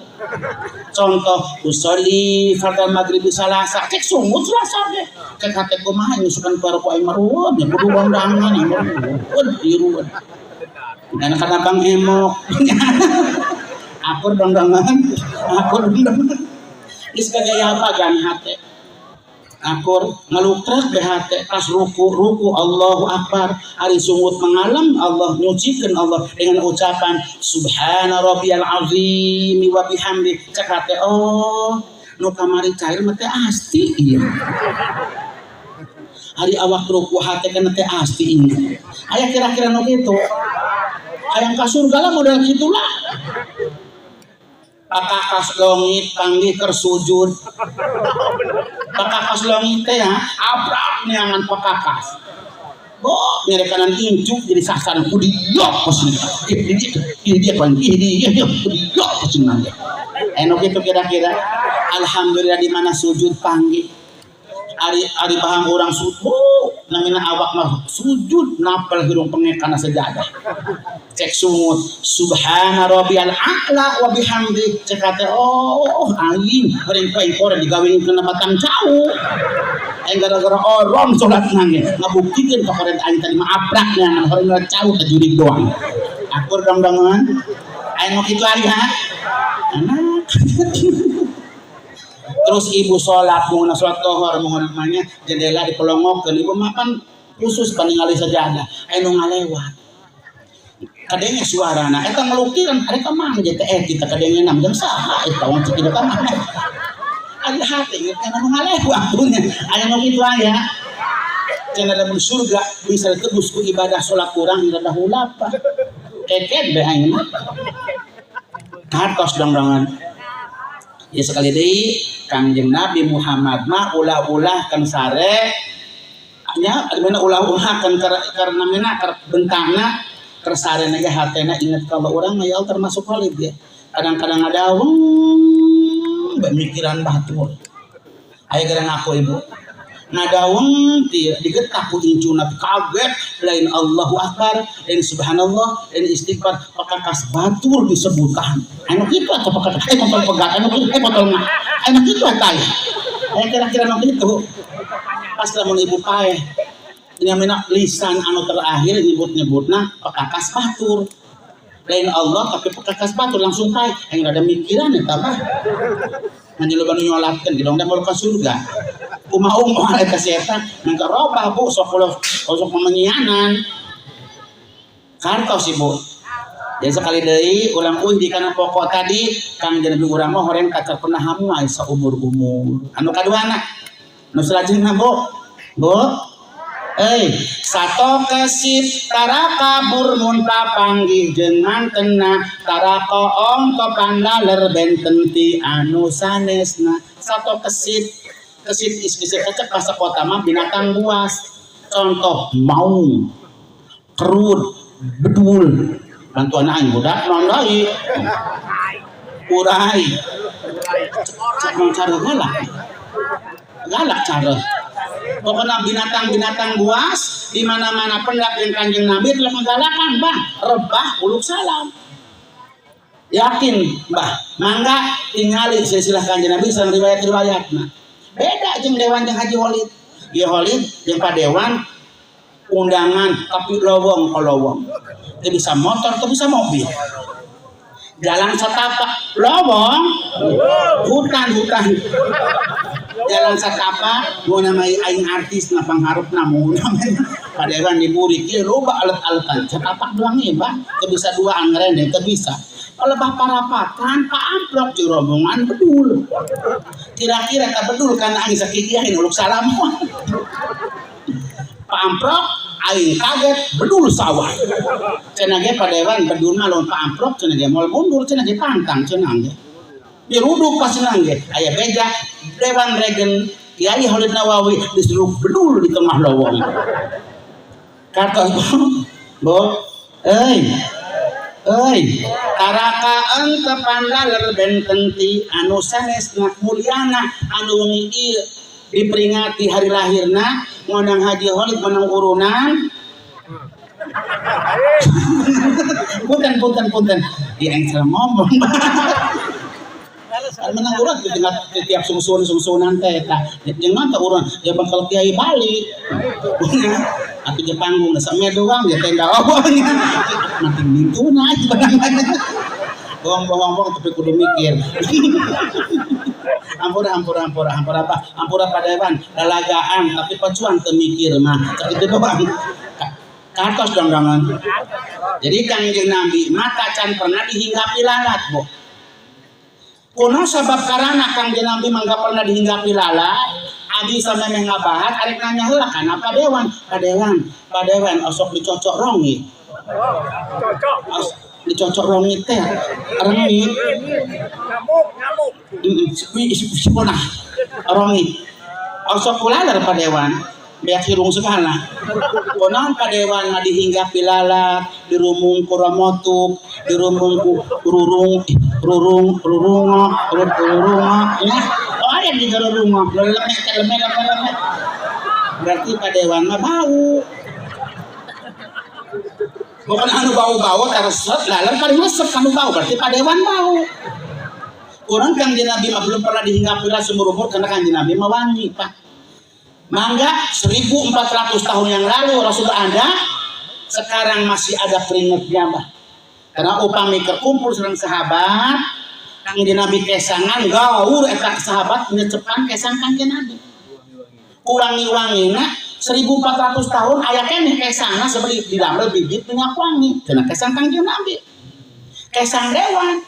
S1: contoh usolli fardal maghrib Selasa cek sungut Selasa ge cek hate kumaha nyusukan parpo aing maruun ya kudu kondangan amun diruan dan kana Bang Emok akur dondangan geus kagaya apa gan hate akur ngalukrak be hate pas ruku Allahu Akbar ari sungut mengalam Allah nyucikeun Allah dengan ucapan subhana rabbiyal azim wa bihamdi cek hate oh nu kamari cair mah teh asti ieu hari awak ruku hate kana teh asti ini aya kira-kira nu kitu hayang ka surga lah modal kitu lah pakakas longit panggih keur sujud. Pakakas longit teh ya abrak neangan pakakas. Bo nyere kanan injuk jadi sasaran ku diok pesin. Ini dia pan ini dia ku diok pesin nanti. Enok itu kira-kira alhamdulillah di mana sujud panggih. Ari bahang orang sujud namina awak mah sujud napal hirung pengekana sejadah. Cek sumut subhana rabbiyal a'la wa bihamdi cek kata oh aing bareng paipor digawin kana batang jauh aing gara-gara orang salat nangge ngabuktikeun ka korent aing tadi mah abrak nya orang jauh ka jurig doang akur dang-dangan aing mau kitu ari ha anak terus ibu sholat mau sholat tohor mau namanya jendela dipelongokeun ibu makan khusus paningali sajadah aing ngalewat kadenge suarana eta ngelukiran mereka mah jadi kita kadenge 6 jam saha eta wong cek ka mah ada hati kana nu ngalewat punya aya nu kitu aya cenah dalam surga bisa ditebus ku ibadah salat kurang hingga dahula apa keket bae aing mah katos dong-dongan ya sekali deui Kangjeng Nabi Muhammad mah ulah-ulah kan sare nya mana ulah-ulah kan karena mina bentangna tersare nege hatena ingat kalau orang mayal termasuk Khalid ya kadang-kadang ada pemikiran batur aya gara ngaku ibu ngadaweng digetak ku incuna kaget lain Allahu Akbar lain subhanallah lain istighfar pakakas batur disebutan anu kitu atau pakakas motor pegat anu kitu motor mah anu kitu tah aya kira-kira anu kitu pas lamun ibu paeh namina lisan anu terakhir nyebut-nyebutna pekakas batur lain Allah tapi pekakas batur langsung pae yang ada mikiran eta mah nanti lo banu nyolatkeun gitu da mau ka surga kumaha umah eta setan mangka robah bu sok memenyianan kartos ibu jadi sekali deui urang undi kana pokok tadi kang jadi urang mah horeng kacar pernah hamuai saumur-umur anu kaduana nu salajengna bu sato kesip taraka burmun papanggih dengan tenang taraka ongko pandaler benten ti anu sanesna sato kesip iskisip kecek bahasa kota mah binatang buas contoh maung kerut bedul bantuan aing budak nondai urai cara galak cara pokoknya binatang-binatang buas di mana-mana pendak yang Kanjeng Nabi telah menggalakan bah rebah uluk salam yakin bah mangga tingali silsilah Kanjeng Nabi sang riwayat-riwayatna beda jeung dewan jeung Haji Holid ieu Holid jeung padewan undangan tapi lowong kolowong teu bisa motor teu bisa mobil jalan setapak lowong hutan jalan setapak mau namai aing artis na pangharep namun padewan diburik ieu loba alet-aletan setapak doang ieu bah teu bisa duaan ngarende teu bisa lebah parapatan ka amplop jeung rombongan bedul kira-kira ka bedul kana aing sakikiahin uluk salam pa amplop aing kaget bedul sawah cenah ge padewan bedul mah lamun pa amplop cenah ge moal mundur cenah ge pantang cenah ge diruduk pas cenah ge aya beja dewan regen Kiai Khalid Nawawi disuruh bedul di tengah lowong kata bo taraka ente pandaler benten ti anu sanesna mulyana anu wengi ieu diperingati hari lahirna ngonang Haji Khalid menang urunan punten dia yang salah ngomong menang urang tiap sungsunan teh eta jeung mata urang ya bakal kiai balik atuh je panggung da same doang ya tenda awalnya nanti mintuna bohong tapi kudu mikir ampura padewan dalagaan tapi pacuan teu mikir mah kitu doang katos dong-dongan jadi Kanjeng Nabi mata can pernah dihinggapi lalat bo kuno sabab karana Kanjeng Nabi mangga pernah dihinggapi lalat abi sampe ngabahat arek nanya heula kana padewan osok dicocok rongi dicocok rongit teh rengit
S2: Ngamuk.
S1: si punah rongit osok kula pada dewan beak hirung segala konon padewan mah dihinggapi lalat dirumung ku ramotuk dirumung ku rurung ya oh ada di rurung lemek berarti padewan mah bau bukan anu bau terus lalat paling resep anu bau berarti padewan bau kurang Kanjeng Nabi mah belum pernah dihinggapi lah seumur umur karena Kanjeng Nabi mah wangi pak. Mangga 1400 tahun yang lalu Rasul ada, sekarang masih ada peringatnya bah. Karena upami kumpul sareng sahabat, Kanjeng Nabi kesangan gaur eta sahabat nyecepan kesang Kanjeng Nabi. Wangi-wangina 1400 tahun aya keneh kesangna seperti didamel bibit minyak wangi, cenah kesang Kanjeng Nabi. Kesang dewan.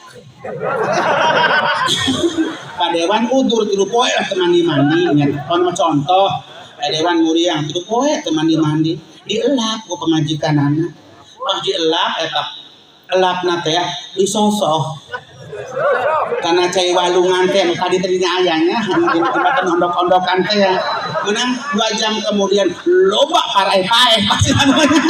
S1: Padewan udur tilu poe teman mandi nya contoh padewan muriang tilu poe teman mandi dielap ku pemajikanana pas dielap eta elapna teh disosoh karena cai walungan teh tadi tadinya ayahnya di tempat ondok-ondokan teh menang 2 jam kemudian loba parai-parai pasti namanya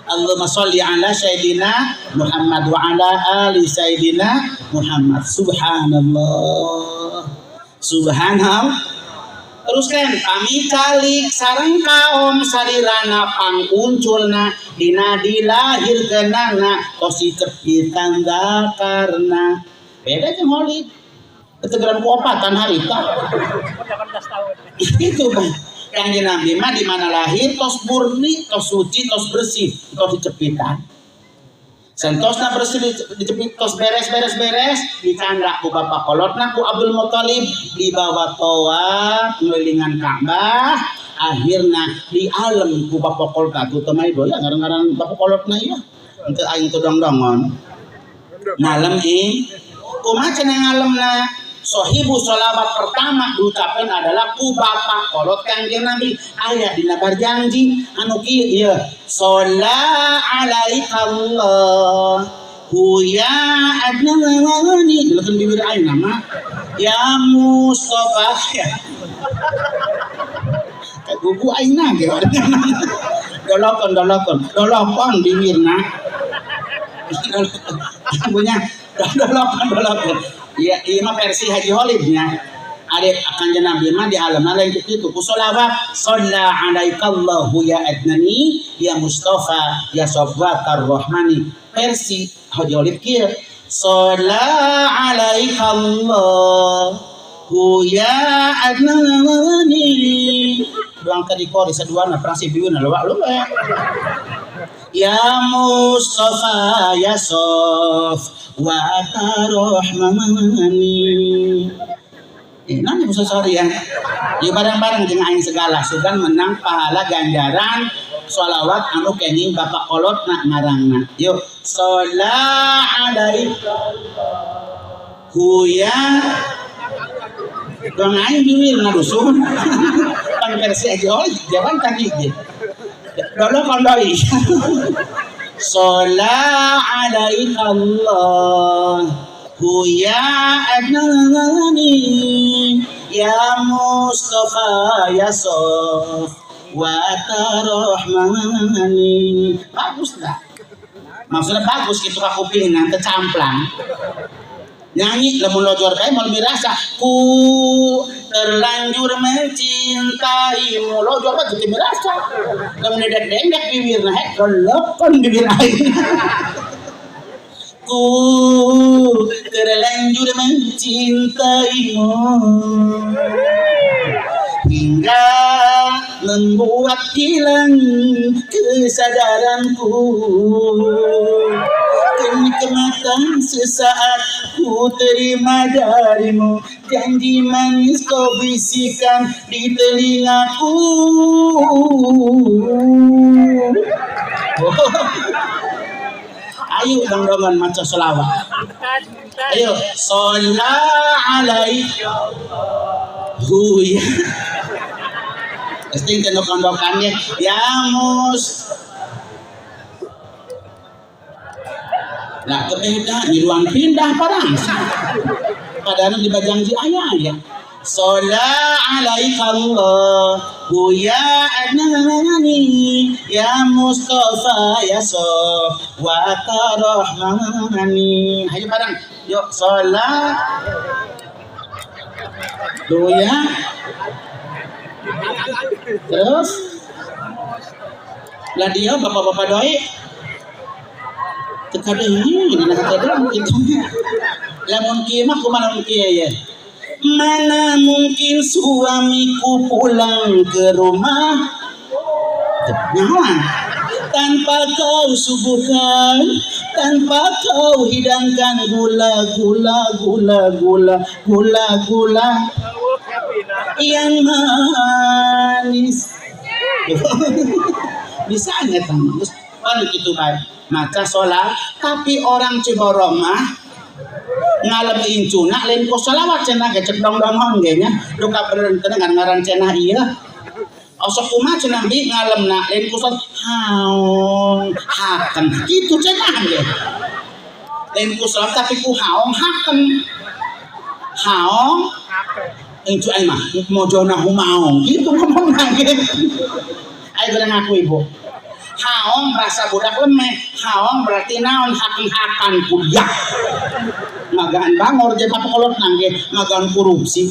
S1: Allahumma sholli ala sayyidina Muhammad wa ala ali sayyidina Muhammad. Subhanallah. Teruskan kami calik sareng kaum salirana pangunculna dina dilahirkeunana kosi cepitan dakarna. Beda jeung Holid. Ketegeran ku opatan harita.
S2: 18 tahun.
S1: Itu Bang. Kanjeng Nabi mah di mana lahir tos murni, tos suci, tos bersih, tos dicepitan. Sentosna bersih dicepit, tos beres dicandra ku bapak kolotna ku Abdul Muthalib dibawa tawaf ngelilingan Ka'bah, akhirna di alam ku bapak kolotna tu temai doya ngaran-ngaran bapak kolotna ieu. Henteu aing teu dong-dongon. Ngalem kumaha cenah ngalemna? Sohibu sholawat pertama diucapkan adalah ku bapak kolot Kanjeng Nabi aya dina barjanji anu kieu ieu sholla alaikallah ya adnani leukeun bibir aing nama ya Mustafa ya gugu aing na ge dolokon bibirna punya dolokon iya mah versi Haji Holidnya ada Kanjeng Nabi mah di alamna lain kitu ku sholawat shalla alaikallahu ya adnani ya Mustafa ya Safwatar Rahmani versi Haji Holid kieu shalla alaikallahu ya adnani doang tadi kori saduana prasi biuna loba ya Mustafa ya Safwatar Rahmani nanti bisa sorry ya yuk bareng-bareng jeung aing segala sugan menang pahala ganjaran sholawat anu kenging bapak kolot nak ngarangna yuk sholla alaikallahu ya doang aing biwir ngadusun pan versi aja jawaban tadi ge dolo kondoi sholla alaikallahu ya adnani ya Mustafa ya Safwatar Rahmani bagus dah maksudnya bagus gitu ka kuping nang teu camplang nyanyi lamun lojor kae mau lebih rasa ku terlanjur mencintaimu lojor mah teu berasa lamun dedek-dedek bibirna hek golokon bibir aing ku terlanjur mencintaimu hingga membuat hilang kesadaranku kenikmatan sesaat ku terima darimu janji manis kau bisikan di telingaku ayo dong-dongan maca selawat ayo sholla alaikallahu ya Esting tendok-tendokannya ya Lah beda niruan pindah parang. Kadang di bajangji ayah ya. Sholla alaika Allah ya adnani ya Mustafa ya Sofwata rahmani. Ayo bareng yuk sholla ya. Terus lah dia bapak-bapak doi tekadeh nah kadang itu lamun kieu mah kumaha mun kieu ya. Mana mungkin suamiku pulang ke rumah tanpa kau suguhkan, tanpa kau hidangkan gula yang manis. Bisa nggak tamu? Kan gitu baik. Maca sholat, tapi orang Ciborong mah ngalem incuna lain ko selawat cenah ge cek dong-dongon ge nya duka beneran dengan ngaran cenah ieu osok kumaha cenah bi ngalemna lain ku haung haken kitu cenah ge lain ku selawat tapi ku haung haken haung incu ai mah mojona humaung kitu ngomongna ge ai bener ngaku ibu haung bahasa budak lemeh haung berarti naon haken-hakan kuliah magaan bangor jadi apa kolot nangge magaan korupsi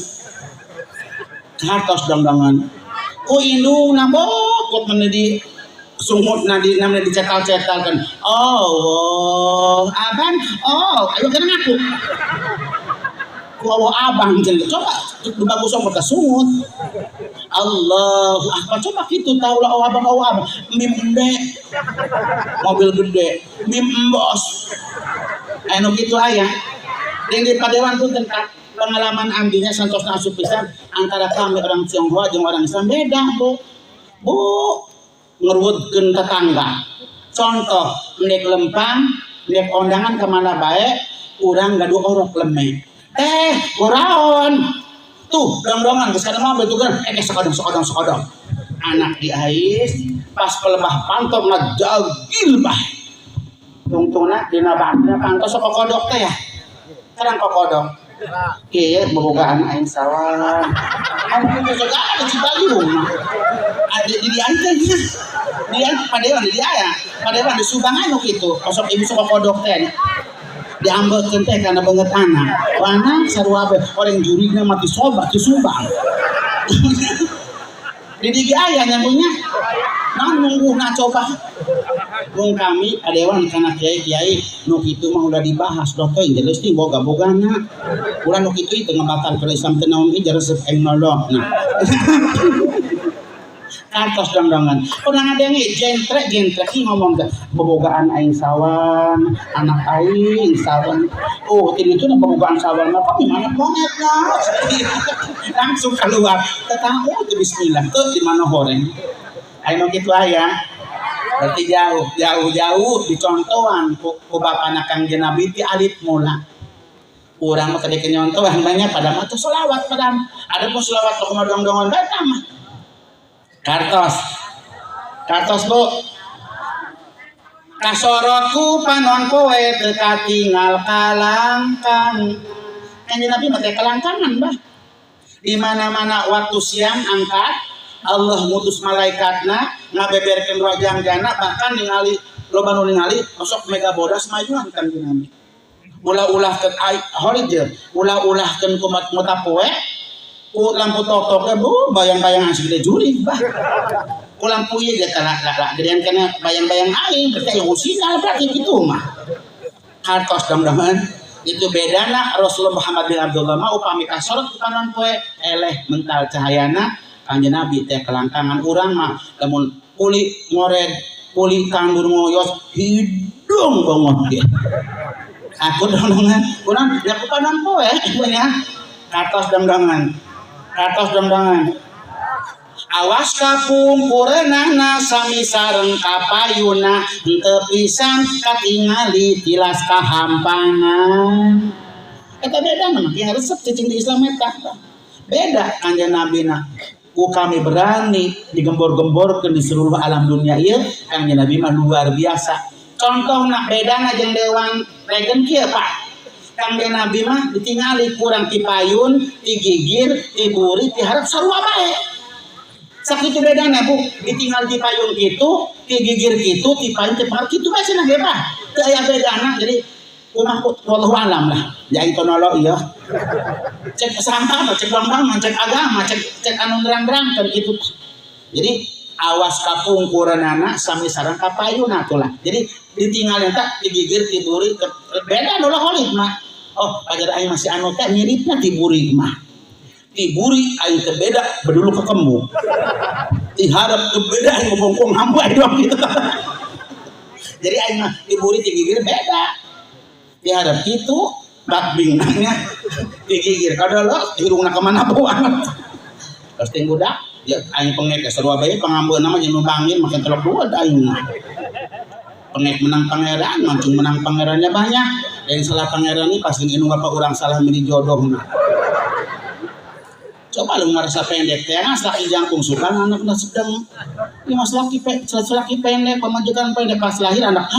S1: hartos dong-dongan ku indung nabokot menjadi sungut nadi namanya dicetal-cetal kan oh abang oh ayo kena ngaku ku abang jadi coba bagus sama kita sungut Allahu Akbar coba gitu tahu lah oh abang mim gede mobil gede mim embos anu gitu ayah yang di Padewan pun tentang pengalaman ambinya santos asup pisan antara kami orang Tionghoa jeung orang Islam beda bu ngeruwutkeun tetangga contoh nek lempang nek kondangan kemana baik urang gaduh orok lemeh goraon tuh dong-dongan geus kana mah betugan sekodong anak di ais pas pelebah pantok ngajagil bah tungtungna dina bangna pantok sok kodok teh ya kadang kokodok kieu bobogaan aing sawan anu kitu juga ada Cipayung ada di dianteng dia Padewan di aya Padewan di Subang anu kitu osok ibu sok kokodok teh diambekeun teh kana beungeut anak wana sarua bae orang jurigna mati sobat di Subang di digi aya nyambungnya naon nungguhna coba mung kami Padewan kana kiai nu kitu mah udah dibahas doh teh geus ti boga-bogana urang nu kitu teu ngabatal ka Islam teh naon ieu resep eng noloh nah kantos dong-dongan urang ada yang jentrek ki ngomong teh bobogaan aing sawan anak aing sawan oh tadi itu bobogaan sawan apa di mana monetna langsung keluar tetahu teh bismillah teu di mana goreng aing kitu aya berarti jauh dicontohan ku bapana Kangjeng Nabi ti alit mula urang mah tadi kenyontohan banyak pada mah selawat padam ada pun selawat kumaha dong-dongan bae mah kartos bu kasorotku panon kowe teu katingal kalangkang Kanjeng Nabi mah teh kalangkangan bah di mana-mana waktu siang angkat Allah mutus malaikatna ngabeberkeun rojang jana bahkan ningali loba nu ningali osok mega bodas majuan Kanjeng Nabi ulah-ulahkeun horijeun ulah-ulahkeun kumat mutapoe ku lampu totok bu bayang-bayang segede juri bah ku lampu ieu ge tah gedean kana bayang-bayang aing berarti yang usinal berarti kitu mah hartos dong-dongan itu bedana Rasulullah Muhammad bin Abdullah mah upami kasorot panon poe eleh mental cahayana Kanjeng Nabi teh kelangkangan urang mah lamun kuli ngored kuli tandur ngoyos hidung banget ge aku dong-dongan urang nyaku panon poe nya kartos dong-dongan awas kapungkureunana sami sareng kapayuna henteu pisan katingali tilas kahampangan eta beda mah ki resep cicing di Islam eta beda Kanjeng Nabi na ku kami berani digembor-gemborkeun di seluruh alam dunia ieu Kanjeng Nabi mah luar biasa Contohna bedana jeung dewan regen kieu Pak. Kangge Nabi mah ditingali kurang ti payun, ti gigir, ti buri, ti harap sarua bae. Sakitu bedana Bu, ditinggal ti payun kitu, ti gigir kitu, ti payun ti harap kitu bae cenah ge Pak. Teu aya bedana jadi kumaha wallahu alam lah. Ya itu nolo ieu. Cek sampah, cek bang-bang, cek agama, cek anu nerang-nerang kan kitu. Jadi awas kapungkuranana sami sareng kapayun atuh lah. Jadi ditinggal eta digigir tiburi beda ulah holit mah. Oh, pajar aing masih anu teh miripna tiburi mah. Tiburi aing teh beda bedulu ke kembu. Diharap ke beda aing ngobongkong hamba doang gitu. Jadi aing mah tiburi digigir beda. Diharap kitu bak bingnanya digigir kadalo hirungna ka mana banget. Terus ting budak ya aing pengek sarua bae pangambeuna mah jeung nu bangin make telok dua aing. Pengek menang pangeran, mancung menang pangerannya banyak. Yang salah pangeran ini pasti inu bapak orang salah milih jodoh. Coba lu ngerasa pendek, ya ngas laki jangkung suka anaknya sedang. Ini mas laki pendek, pemajikan pendek pas lahir anak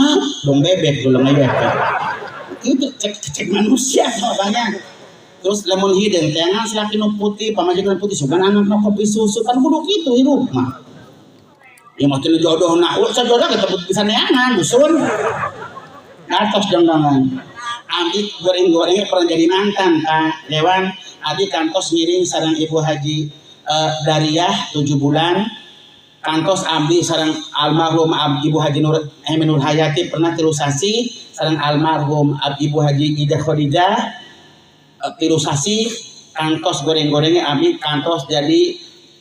S1: dong bebek dulu bebek. Itu cek manusia banyak. Terus lemon hidung, ya ngas laki nu putih, pemajikan putih suka anaknya kopi susu kan kudu gitu hidup mah. Ya makin jodoh nak, saya jodoh kita bisa neangan, dusun. Atas jangan. Abi goreng-gorengnya pernah jadi mantan Kak Dewan. Abi kantos ngiring sarang Ibu Haji Dariah 7 bulan. Kantos Abi sarang almarhum Ibu Haji Nur Hayati pernah tilusasi sarang almarhum Ibu Haji Ida Khadijah tilusasi. Kantos goreng-gorengnya Abi kantos jadi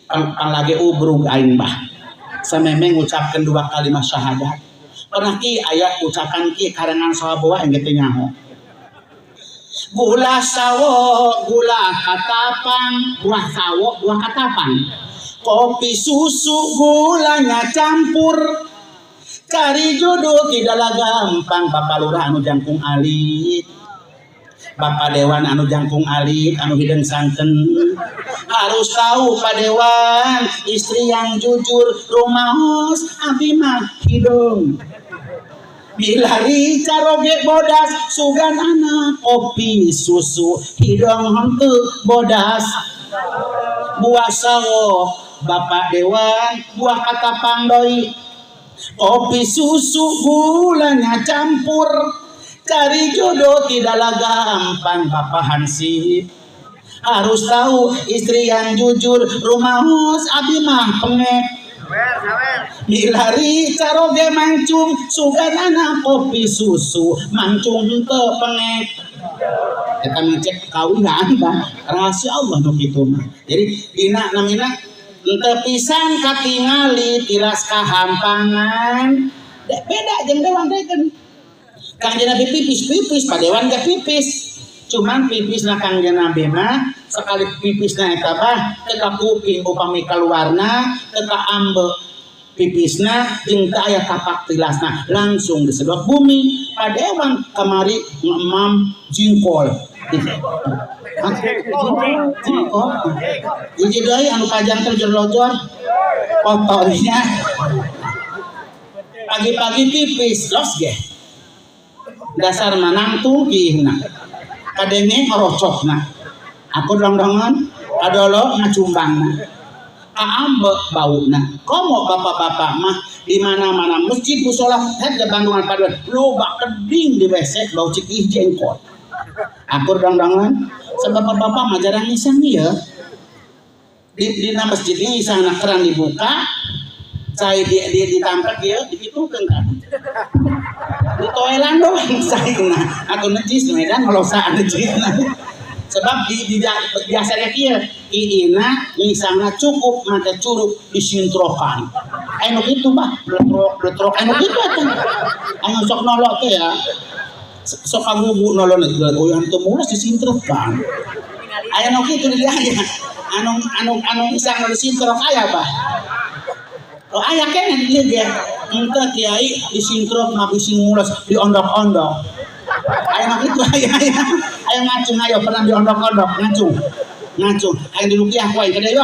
S1: panglage ubrug aing bah. Samemeng ngucapkeun 2 kalimat syahadat. Pernah ki aya ucapan ki karangan sahabat yang gitu nyaho. Gula sawo, gula katapang, buah sawo, buah katapang. Kopi susu gulanya campur. Cari jodoh tidaklah gampang. Bapak Lurah anu jangkung alit, Bapak Dewan anu jangkung alit, anu hidung santen. Harus tahu Pak Dewan, istri yang jujur, rumahos, abi mah hidung. Bila rica roge bodas, sugan anak kopi susu, hidung henteu bodas. Buah sawo, Bapak Dewan, buah katapang doi. Kopi susu gulanya campur. Cari jodoh tidaklah gampang Bapak Hansip. Harus tahu istri yang jujur, rumah hos abi mah pengek. Bila rica roge mancung, sugan anak kopi susu, mancung henteu pengek. Eta ngecek kawinan bah, rahasia Allah nu kitu mah. Jadi dina namina teu pisan katingali tiras kahampangan. Beda jeung Dewan regen. Kang Nabi pipis-pipis, Pak Dewan gak pipis. Cuman pipisna Kang Nabi mah sekali pipisna eta bah teka kuping upami keluarna, teka ambe pipisna jeung teu aya tapak tilasna langsung disedot bumi. Pak Dewan kamari ngemam jingkol. Jingkol. Jadi deui anu pajang teh jor-jor fotonya. Pagi-pagi pipis los ge. Dasar manang tugihna. Kadenge ngerocokna. Aku dong-dongan adolo ngacumbangna. Kaambe bauna. Komo bapak-bapak mah di mana-mana masjid mushola hade Bandungan Paduan loba keding di WC bau cikih jengkol. Aku dong-dongan sebab bapak mah jarang ngisang ieu. Di masjid ini isahna keran dibuka. Saya ditampek ieu dipitukeun kan. Di toilet doang saingna. Aku najis medan melosaan najisna. Sebab di biasanya kieu iina misalnya cukup mata curug disintrokan. Anu kitu mah bletrok anu kitu atuh. Anu sok nolok teh ya. Sok kagugu nolok oh yang teu mulus disintrokan. Aya nu kitu di aya. Anu isang disintrok aya bah. Oh ayah kene dia dia minta kiai disintrok ngabising mulus di ondok-ondok. Ayah itu ayah ngacung ayo pernah di ondok-ondok ngacung. Ayah di rupiah kuai kada yo.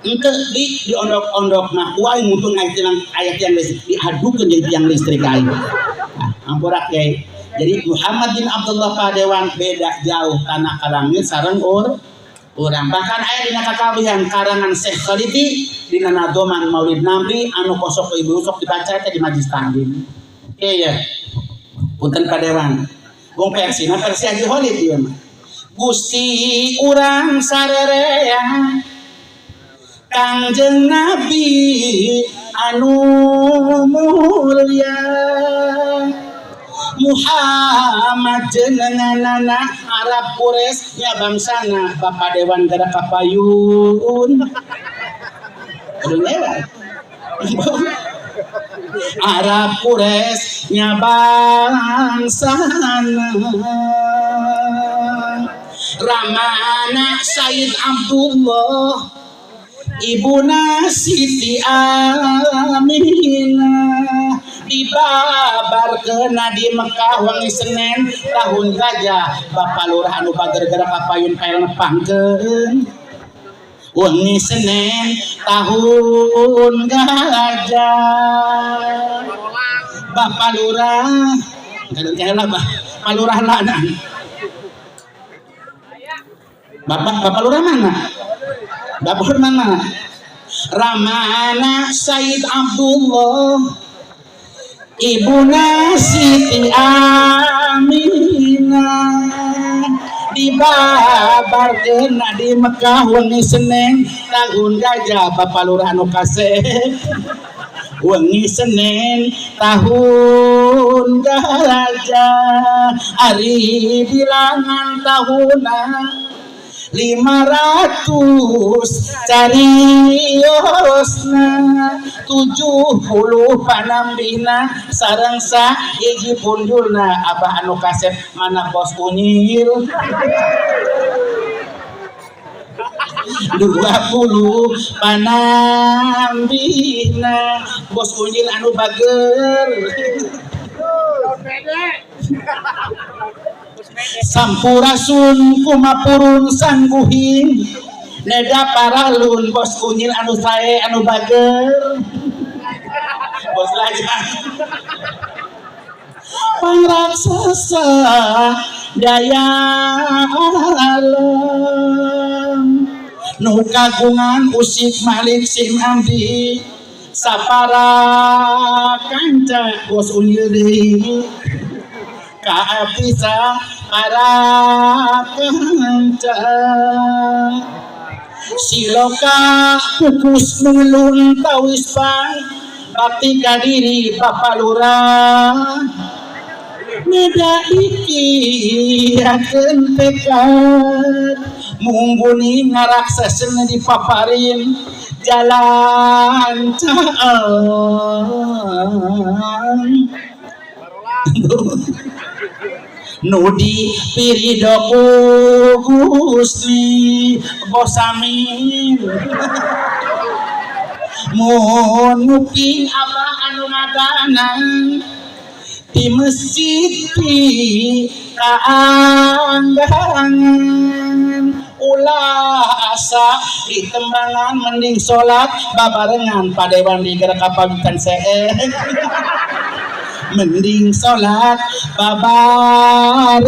S1: ente di ondok-ondok mah kuai muntun ayat yang listrik diadukeun jeung tiang listrik aing. Nah, ampurak Kyai. Jadi Muhammad bin Abdullah Padewan beda jauh kana kalangit sareng urang. Bahkan aya dina kakawihan karangan Syekh Khalidi dina nadoman Maulid Nabi anu kosok ibu sok dibaca teh di Majlis Taklim. Oke ya. Punten Padewan. Wong versina versi Haji Khalid ieu mah. Gusti urang sarerea Kangjeng Nabi anu mulia Muhammad jenenganana Arab Quraisy nya bangsana Bapak Dewan Gerak Kapayun aduh lewat Arab Quraisy nya bangsana Ramana Sayyid Abdullah Ibuna Siti Aminah dibabarkeun di Mekah wangi Senen tahun gajah Bapak Lurah anu bager gerak kapayun pael nepangkeun wangi Senen tahun gajah Bapak Lurah kadang-kadang Bapak Lurah lanang Bapak Lurah mana? Bapak mana? Ramana Sayyid Abdullah Ibuna Siti Aminah dibabarkeun di Mekah wengi Senen tahun gajah Bapak Lurah anu kasep wengi Senen tahun gajah ari bilangan tahunna 500 cariosna 70 panambihna sareng hiji pundulna abah anu kasep mana bos unyil 20 panambihna bos unyil anu bager Sampurasun kumapurun sangguhin neda paralun bos kunyil anu sae anu bager bos lajang pangraksasa daya alam nu kagungan usik Malik Sim Amdi sapara kanca bos unyil deui kaabisa para kanca siloka kukus nulun tawis pang bakti kadiri Bapak Lurah neda iki akeun tekad mungguni ngaraksaseun dipaparin jalan caang Nudi piridoku Gusti bos amin mohon nguping abah anu ngadanan di masjid di kaanggangan ulah asa di tembangan mending sholat babarengan Padewan di gerak kapagitan seek mending sholat babarengan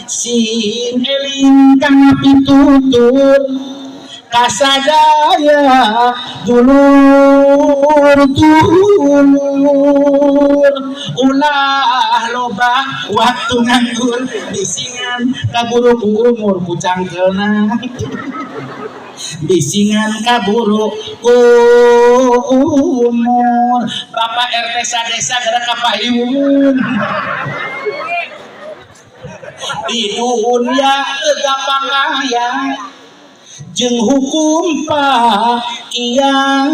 S1: sin eling kana pitutur kasadaya dulur ulah loba waktu nganggur bisingan kaburu umur kucangkeuna bisingan kaburu umur Bapak RT sadesa gerak kapayun di dunia teu pangaya jeung hukum pak kia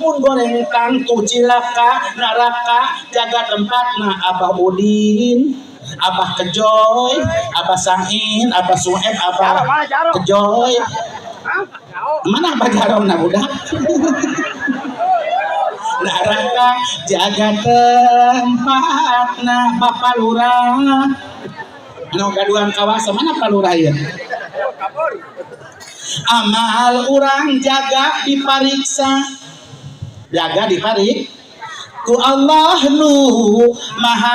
S1: mun goreng tangtu cilaka neraka jaga tempatna Abah Udin Abah Kejoy Abah Sangin Abah Sueb Abah Kejoy mana Abah Jaromna budak neraka jaga tempatna Bapak Lurah anu gaduhan kawasan mana Pak Lurah ya
S2: Kabur.
S1: Amal urang jaga dipariksa, jaga diparik ku Allah nu maha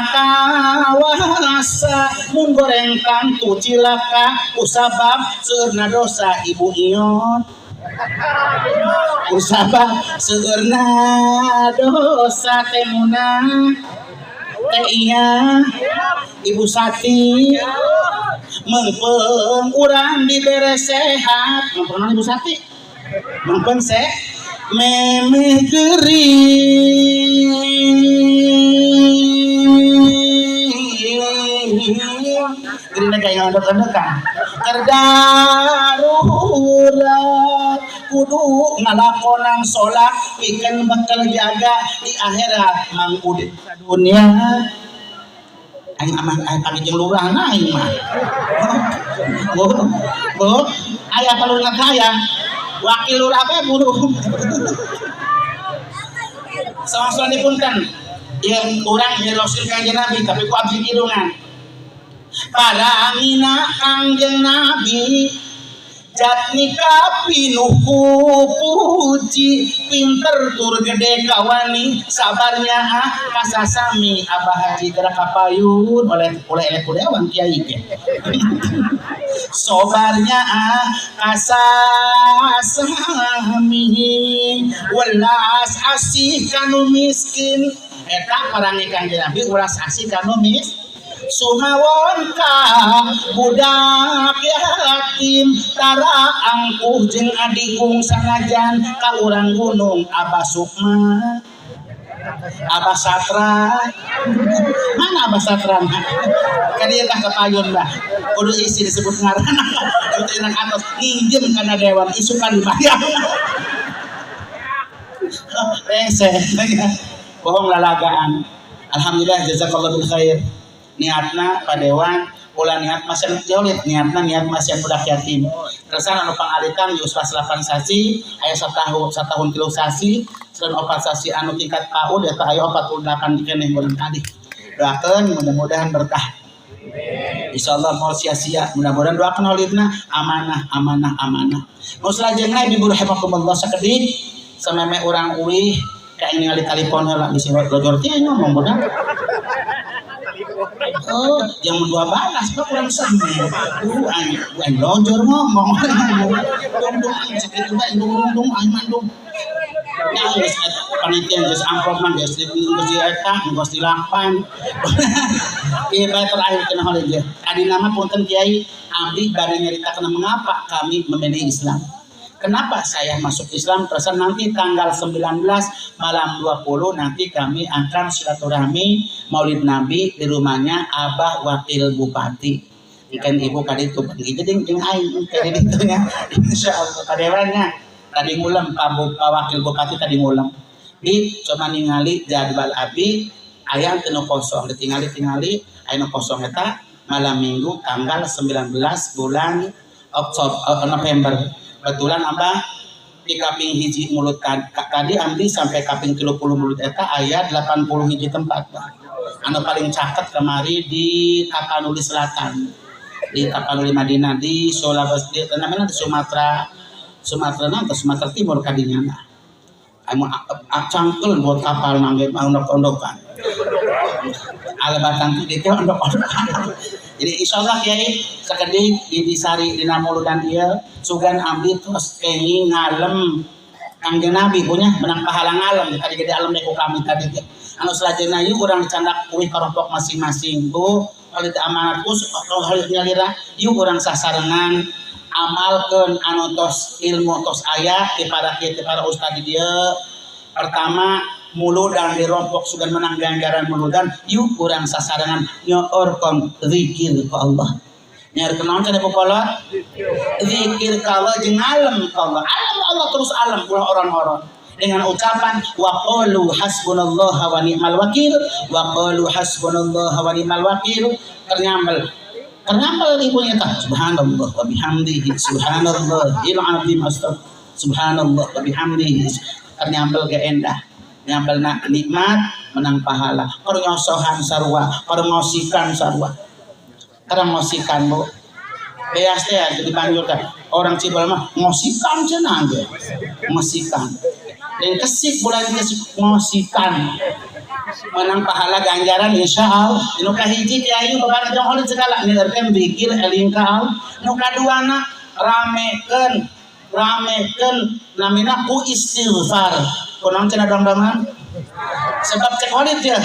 S1: kawasa. Mun goreng tangtu cilaka usabab seueurna dosa ibu ion, usabab seueurna dosa temuna teh iya ibu Sati. Mengpeng urang dibere sehat, mengpeng ibu Sati, mengpeng memeh gering kayak ngondok-ngondokan kerdarurat kudu ngalakonan sholat pikeun bakal jaga di akhirat mang udit dunia aing amah pagi jeung lurahna aing mah bu aya palurna kaya wakil lurah teh buru sama-sama dipunten yang urang nyelosin kanjeng Nabi tapi ku abdi kidungan parangina kanjeng Nabi jatnika pinuhu puji pinter tur gede kawani sabarnya kasasami abah haji gerak kapayun oleh kudewan kiai ge sobarnya kasasami welas asih kanu miskin eta parangi kanjeng Nabi welas asih kanu miskin sumawon ka budak yatim tara angkuh jeung adikung sanajan ka urang gunung Abah Sukma Abah Satra mana Abah Satra kan ieu tah kepayun bah kudu isi disebut ngaranna itu enak atos nginjem kana dewan isukan dibayar rese bohong lalagaan. Alhamdulillah jazakallahu bil khair. Niatna padewan ulah niat masih jaulit niatna niat masih budak yatim kesan anu pangalitan di usia 8 sasi aya satahun kilo sasi dan 4 sasi anu tingkat PAUD eta aya 48 keneh bulan tadi doakeun mudah-mudahan berkah insyaallah moal sia-sia mudah-mudahan doakeun holidna amanah nu salajengna ibu rahimakumullah sakedik sameme urang uih ka ini ngali telepon heula di Siwat Lojor teh ngomong bodas. Oh, jam 12 kok kurang sami. Aing Lojor ngomong. Dong sakit juga indung aing mandung. Ya geus panitia geus amplop mah geus di eta geus dilapan. Ieu bae terakhir kana hal ieu. Adi nama punten Kiai abdi bade nyaritakeun mengapa kami memilih Islam. Kenapa saya masuk Islam? Terus nanti tanggal 19 malam 20 nanti kami akan silaturahmi Maulid Nabi di rumahnya Abah Wakil Bupati. Ikan ibu kali itu pergi jadi jeung aing kali ditu nya. Insyaallah kadewannya tadi ngulam Pak Wakil Bupati tadi ngulam. Di coba ningali jadwal abi aya teu kosong ditingali aya kosong eta malam Minggu tanggal 19 bulan November. Kebetulan Abah di kaping hiji mulut tadi ambil sampai kaping 30 mulut eta aya 80 hiji tempat anu paling caket kemari di Tapanuli Selatan di Tapanuli Madinah di Sulawesi namanya di Sumatera Timur kadinya anu cangkel buat kapal mangge ondok-ondokan ala batang di teh ondok-ondokan. Jadi insyaallah Kiai sakedik di Sari dina muludan ieu sugan abdi tos kenging ngalem Kangjeng Nabi punya menang pahala ngalem tadi gede alam ku kami tadi teh. Anu salajengna ieu urang dicandak kuih kelompok masing-masing tuh kali teh amanat us kalau nyalira ieu urang sasarengan amalkeun anu tos ilmu tos aya ti para kieu ti para ustad di dieu. Pertama muludan dirompok sugan menang ganjaran muludan yuk kurang sasarangan nyorkon zikir ke Allah nyar kenaon cenah pokolot zikir ka Allah jeung alam ka Allah terus alam ulah orang-orang dengan ucapan wa qalu hasbunallahu wa ni'mal wakil wa qalu hasbunallahu wa ni'mal wakil ternyambel ibunya tah subhanallah wa bihamdihi subhanallahil azim subhanallah wa bihamdihi ternyambel ge endah nyambelna nikmat menang pahala kornyosohan sarua korngosikan sarua karang ngosikan bu beas teh jadi banjurkan orang Cibal mah ngosikan cenah ge ngosikan dan kesik bulan kesik ngosikan menang pahala ganjaran insyaallah nu kahiji ti ayu babana jong heuleut segala nileukeun zikir eling ka Allah nu kaduana ramekeun namina ku istighfar kunaon cenah dong-dongan sebab cek heuleut teh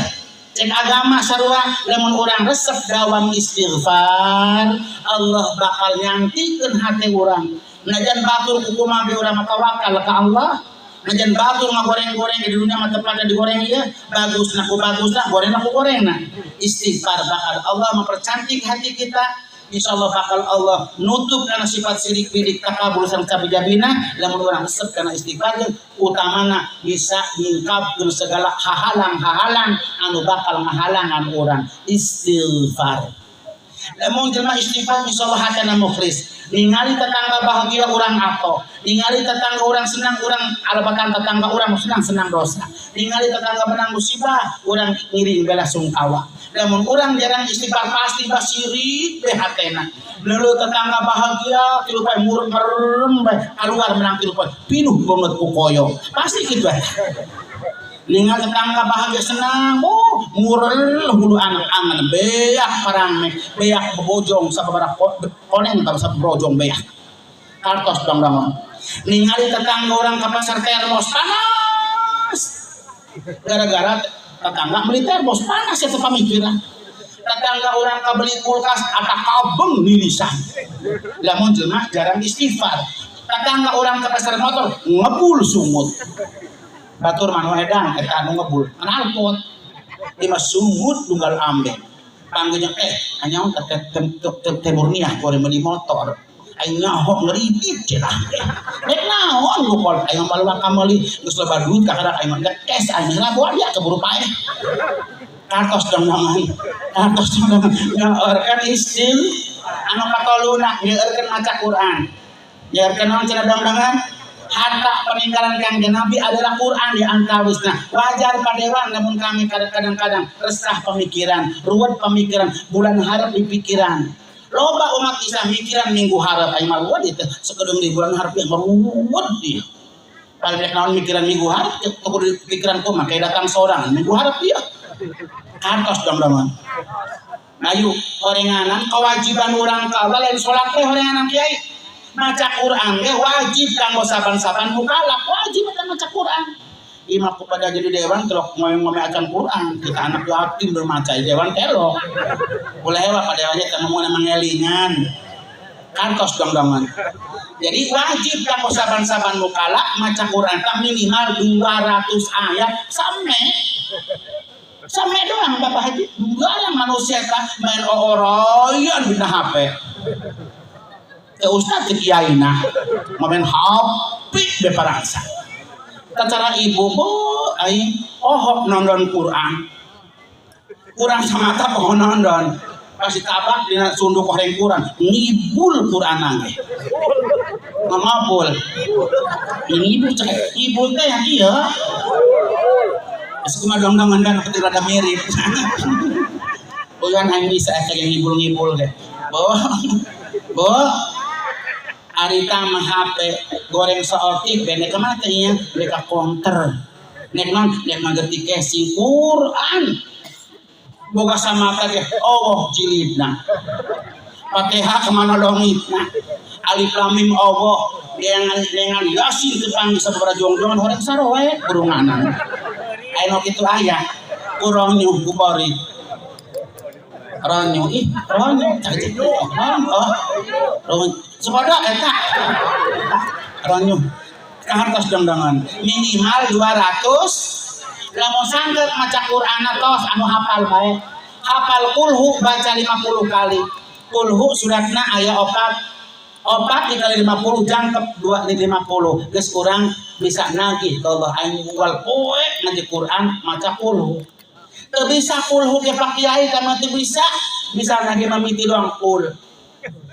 S1: cek agama sarua lamun urang resep dawam istighfar Allah bakal nyantikeun hati urang najan batur kumaha be urang tawakal ka Allah najan batur ngagoreng-goreng di dunia mah tepatna digoreng ieu bagus nah ku bagus nah goreng nah ku goreng nah istighfar bakal Allah mempercantik hati kita insyaallah bakal Allah nutup kana sifat sirik bidik takabur sareng cabijabina lamun urang resep kana istighfar utamana bisa nyingkapkeun segala hahalang-hahalang anu bakal ngahalangan urang istighfar lamun jelema istighfar insyaallah hatana mukhlis ningali tetangga bahagia urang ato ningali tetangga urang senang urang alabakan tetangga urang senang dosa ningali tetangga menang musibah urang ngiring bela sungkawa lamun urang jarang istighfar pasti basirik teh hatena leuleut tetangga bahagia tilu poe murem keluar menang tilu poe pinuh banget ku koyo pasti kitu ningali tetangga bahagia senang murel hulu anak angan beak parang beak bebojong sababaraha koneng sabab brojong beak kartos dong ningali tetangga orang ke pasar termos panas gara-gara tetangga beli termos panas itu pamikiran tetangga orang kabeli kulkas ada kabeng nirisan lamun jelema jarang istighfar tetangga orang ke pasar motor ngebul sumut batur manu edang eta anu ngebul analpot lima sumut tunggal ambe panggenya anyaun temurniah gore meuli motor aing nyaho ngeridit cenah nek naon lu kol aing maluang kameli geus loba duit ka kada aing mah kes aing labuan dia keburu paeh kartos dong nyaorkeun istil anu katoluna nyaorkeun maca Quran nyaorkeun naon cenah dong-dongan harta peninggalan Kangjeng Nabi adalah Quran di antawisna wajar padewan namun kami kadang-kadang resah pemikiran ruwet pemikiran bulan harap di pikiran loba umat Islam mikiran minggu harap aing mah ruwet itu sekedeng di bulan harap yang ruwet dia paling naon mikiran minggu harap kudu pikiran ku mah kayak datang seorang minggu harap dia kantos dong-dongan ayo horenganan kewajiban urang ka Allah lain salat teh horenganan kiai maca Quran ge wajib kanggo saban-saban mukalaf wajib maca Quran imah kepada jadi dewan telok ngomong acan Quran kita anak yatim bermaca dewan telok boleh hewa pada aja temu mengelingan kantos dong-dongan jadi wajib kanggo saban-saban mukalaf maca Quran tak minimal 200 ayat sampai doang Bapak Haji barang manusia kan main oroyan dina HP Ustaz ke kiaina main HP beparangsa cara ibu aing nonton Quran samata pohon nonton pasti tabak dina sunduk horeng Quran ngibul Quran nange ngamabul ini ibu teh yang iya sekumah dong-dongan kan ketika ada mirip bukan aing bisa kayak ngibul-ngibul deh bo arita mah HP goreng seotik bene kemana nya mereka counter nek mangerti casing Quran boga sama teh Allah jilidna Fatihah kemana longitna alif lam mim Allah dengan yasin teu panggih sabaraha jongjongan horeng saroe burunganan aya kitu aya kurang nyuh kubari ranyo sepada eta ranyo kahartos dong-dongan minimal 200 lamun sanggeut maca Quran tos anu hafal bae hafal kulhu baca 50 kali kulhu suratna aya 4 dikali 50 jangkep 2 di 50 geus urang bisa nagih ka Allah aing unggal poe ngaji Quran maca kulhu teu bisa kulhu ge Pak Kiai kana teu bisa nagih mamiti doang kul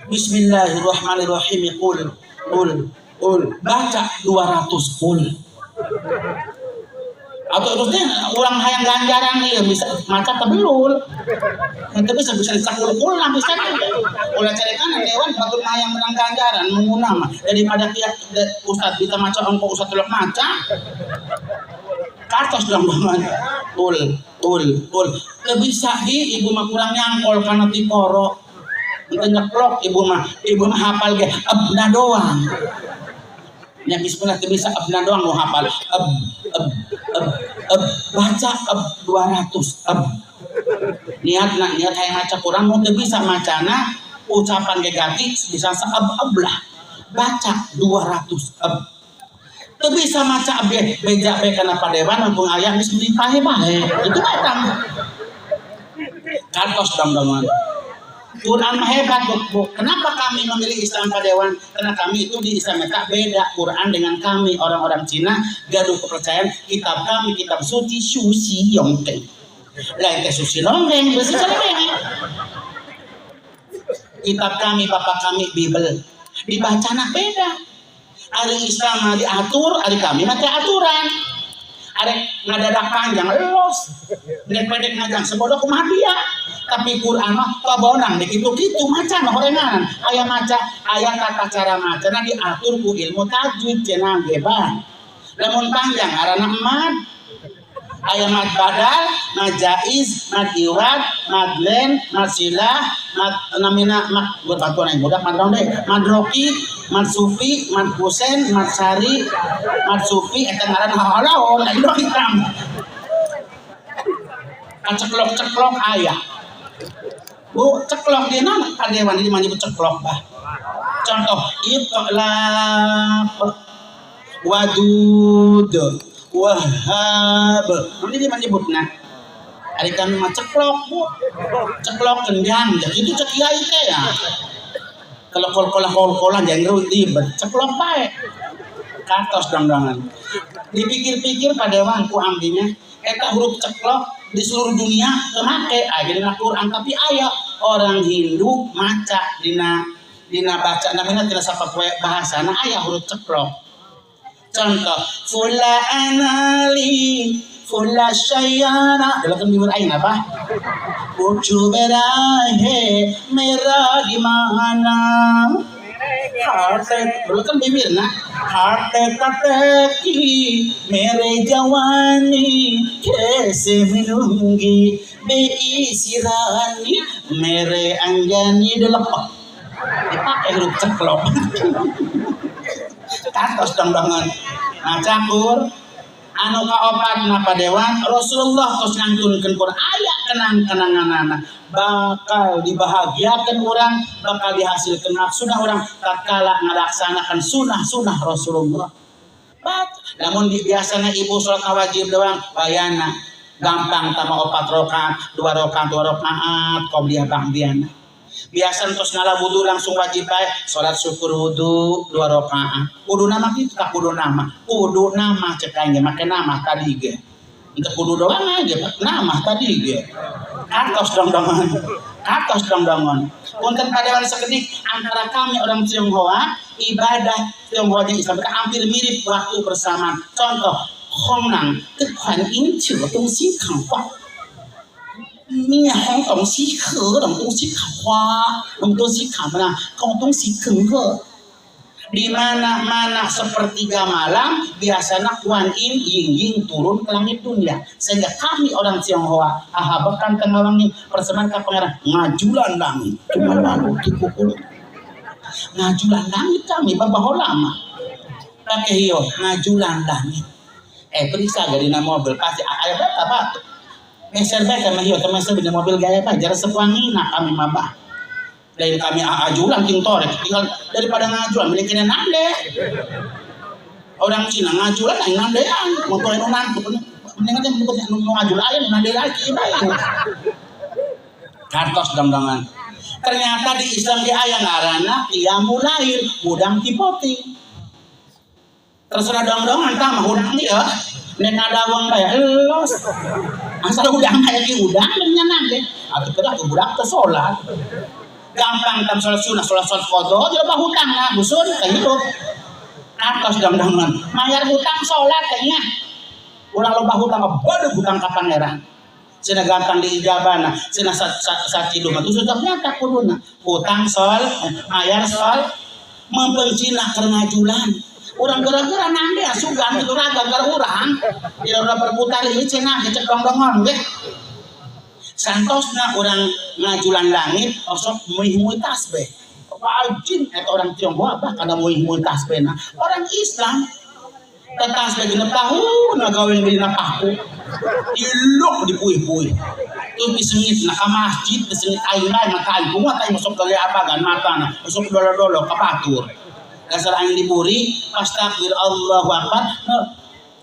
S1: Bismillahirrahmanirrahim kul baca 200 kul Atau terusnya orang hayang ganjaran nih bisa maca tebelul. Nanti bisa dicakul-kul bisa oleh cerekan dewan bagus hayang menang ganjaran menguna mah daripada tiap ustad bisa maca engko ustad telok maca. Kartos dong banget. Tul. Bisa ibu mah kurang nyangkol karena tiporo. Kita nyeklok ibu mah hafal ge abna doang. Nya bismillah teu bisa abna doang mau hafal baca 200 niat hayang maca Quran mau teu bisa macana ucapan ge ganti bisa lah baca 200 teu bisa maca beja kana padewan mumpung aya geus dipahe-pahe itu batang kantos dong-dongan Quran mah hebat bu. Kenapa kami memilih Islam Padewan? Karena kami itu di Islam tak beda Quran dengan kami orang-orang Cina gaduh kepercayaan kitab kami kitab suci suci yongkeng. Lain teh suci nongeng besi celeng. Kitab kami bapak kami Bible dibacana beda. Ari Islam diatur, ari kami mah teh aturan. Ari ngadadak panjang los. Pendek-pendek ngajang sebodoh kumaha dia. Tapi Quran mah kabonang dikitu-kitu macan horengan aya maca aya tata cara macana diatur ku ilmu tajwid cenah ge bah lamun panjang arana mad aya mad badal mad jaiz mad iwad mad len mad silah mad namina mad berbantuan yang budak mad ronde mad roki mad sufi mad kusen mad sari mad sufi eta ngaran halaon ieu hitam ceklok aya bu ceklok di mana padewan ini menyebut ceklok bah contoh itlaq wadud wahab nanti dia menyebutnya hari kami mah ceklok bu ceklok kendang jadi itu cek kiai teh ya kalau kol-kolan jangan ribet ceklok baik kantos dong-dongan dipikir-pikir padewan ku amdinya eta huruf ceklok di seluruh dunia kemake dina Quran tapi aya orang Hindu maca dina baca namanya tidak sapa bahasana aya huruf ceklok contoh fula anali fula syayana dalam bibir aing apa ucu berahe merah di mana harte berarti bibirna harte kateki mere jawani kese minungi beisirani mere anggani delepak dipakai huruf ceklok kantos dong-dongan nah campur anu kaopat napa dewan Rasulullah tos ngantunkeun Quran aya kenang-kenanganana bakal dibahagiakeun urang bakal dihasilkeun maksudna urang tatkala ngalaksanakan sunah Rasulullah namun biasana ibu salat wajib doang bayana gampang tama 4 rakaat 2 rakaat qobliyah ba'diyana biasa terus ngala wudu langsung wajib bae salat syukur wudu 2 rakaat kudu nama kitu ka kudu nama cek aing make nama tadi ge untuk kudu doang aja nama tadi ge katos dong-dongan punten padewan sakedik antara kami orang Tionghoa ibadah Tionghoa jeung Islam hampir mirip waktu bersamaan contoh khongnang teu kwan in chiu tong xi kang hua 面红东西喝，东西看花，东西看mana,东西kenhe. Di mana-mana sepertiga malam biasanya Kuan Yin Ying turun ke langit dunia sehingga kami orang Tionghoa ahabakan tengawangi persembahan ka pangeran ngajulan langit cuma lalu dipukul ngajulan langit kami babaho lama pakai hiyo ngajulan langit periksa dari mobil pasti aya berapa batu meser baik sama hiyo meser di mobil gaya apa jarak sepuangi nak kami mabah dari kami ajulan tintorek tinggal daripada ngajulan milikin nande orang Cina ngajulan aing nandean motor anu nantu mendingan teh mun ngajulan aya nande lagi bayang kartos dangdangan ternyata di Islam ge aya ngaranna qiyamul lail udang tipoti terserah dangdangan tah mah udang dia nek ngadawang bae elos asal udang aya ki udang nya nande atuh kedah budak teh salat gampang tam sholat sunnah sholat qadha dia bah hutang nah busun teh hidup atas dangdangan mayar hutang sholat teh nya ulah loba hutang badeg hutang ka pangeran. Cenah gampang diijabana, cenah sacidu mah sudah nyata kuduna. Hutang sol, mayar sol, mempeng Cina keur ngajulan. Urang gara-gara nande asugan itu raga gara urang. Tidak udah berputar ieu cenah cek dong-dongon ge. Santosna urang ngajulan langit osok muih-muih tasbih. Wajib eta orang Tionghoa bah kana muih-muih tasbihna. Orang Islam tasbih genep tahun ngagawean dina paku. Iluk dipuih-puih. Terus disengit na ka masjid, disengit aing bae maka aing kumaha teh masuk ka abagan matana, masuk dolo-dolo ka batur. Dasar aing diburi, pas takbir Allahu Akbar,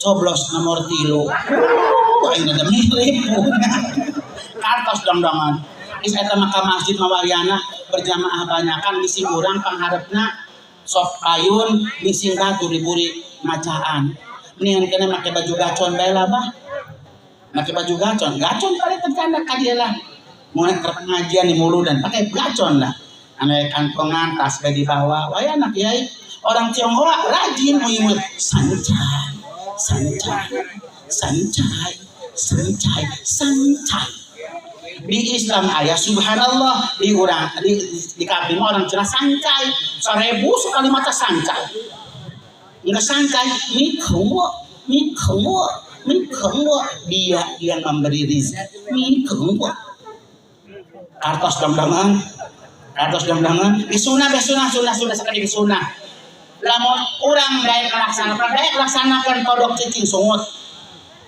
S1: coblos nomor 3. Aing ada mirip. Kartos dong-dongan. Is eta maka masjid mawariana berjamaah banyakan bising urang pangharepna sok payun bising batur diburi macaan. Mendingan kena make baju gacon bae lah bah. Make baju gacon paling terkanda ka dieu lah. Mun keur pengajian di muludan pakai gacon lah. Ane kantongan tas di bawah. Wah anak kiai orang Tionghoa rajin muimut sancai. Di Islam ayah subhanallah di urang di kabeh orang Cina sancai 1000 sekali mata sancai. Enggak sancai mikengwo dia yang memberi rezeki mikengwo. Kartos dong-dongan sunah sekali di sunah. Lamun urang daek laksanakan kodok cicing sungut.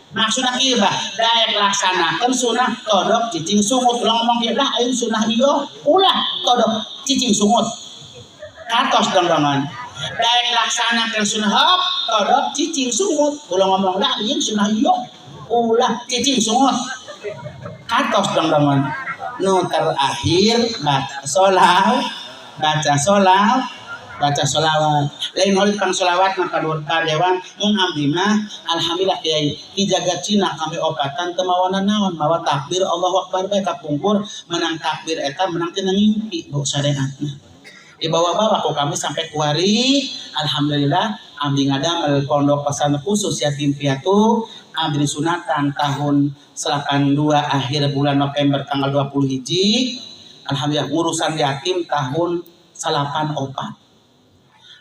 S1: Maksudna kieu bah, daek laksanakeun sunah kodok cicing sungut. Ulah ngomong kieu lah ayeuna sunah ieu, ulah kodok cicing sungut. Kartos dong-dongan. Daek laksanakeun sunah hop kodok cicing sungut. Ulah ngomong lah ieu sunah ieu, ulah cicing sungut. Kartos dong-dongan. Nu terakhir baca solawat. Lain hal kang solawat maka ka dewan mun abdi mah alhamdulillah kiai dijaga Cina kami opatan teu mawana naon mawa takbir Allahu Akbar bae kapungkur menang takbir eta menang tina ngimpi bu syariatna. Dibawa-bawa ku kami sampai kuari alhamdulillah abdi ngadamel pondok pesantren khusus yatim piatu abdi sunatan tahun 82 akhir bulan November tanggal 20 hiji. Alhamdulillah urusan yatim tahun 84.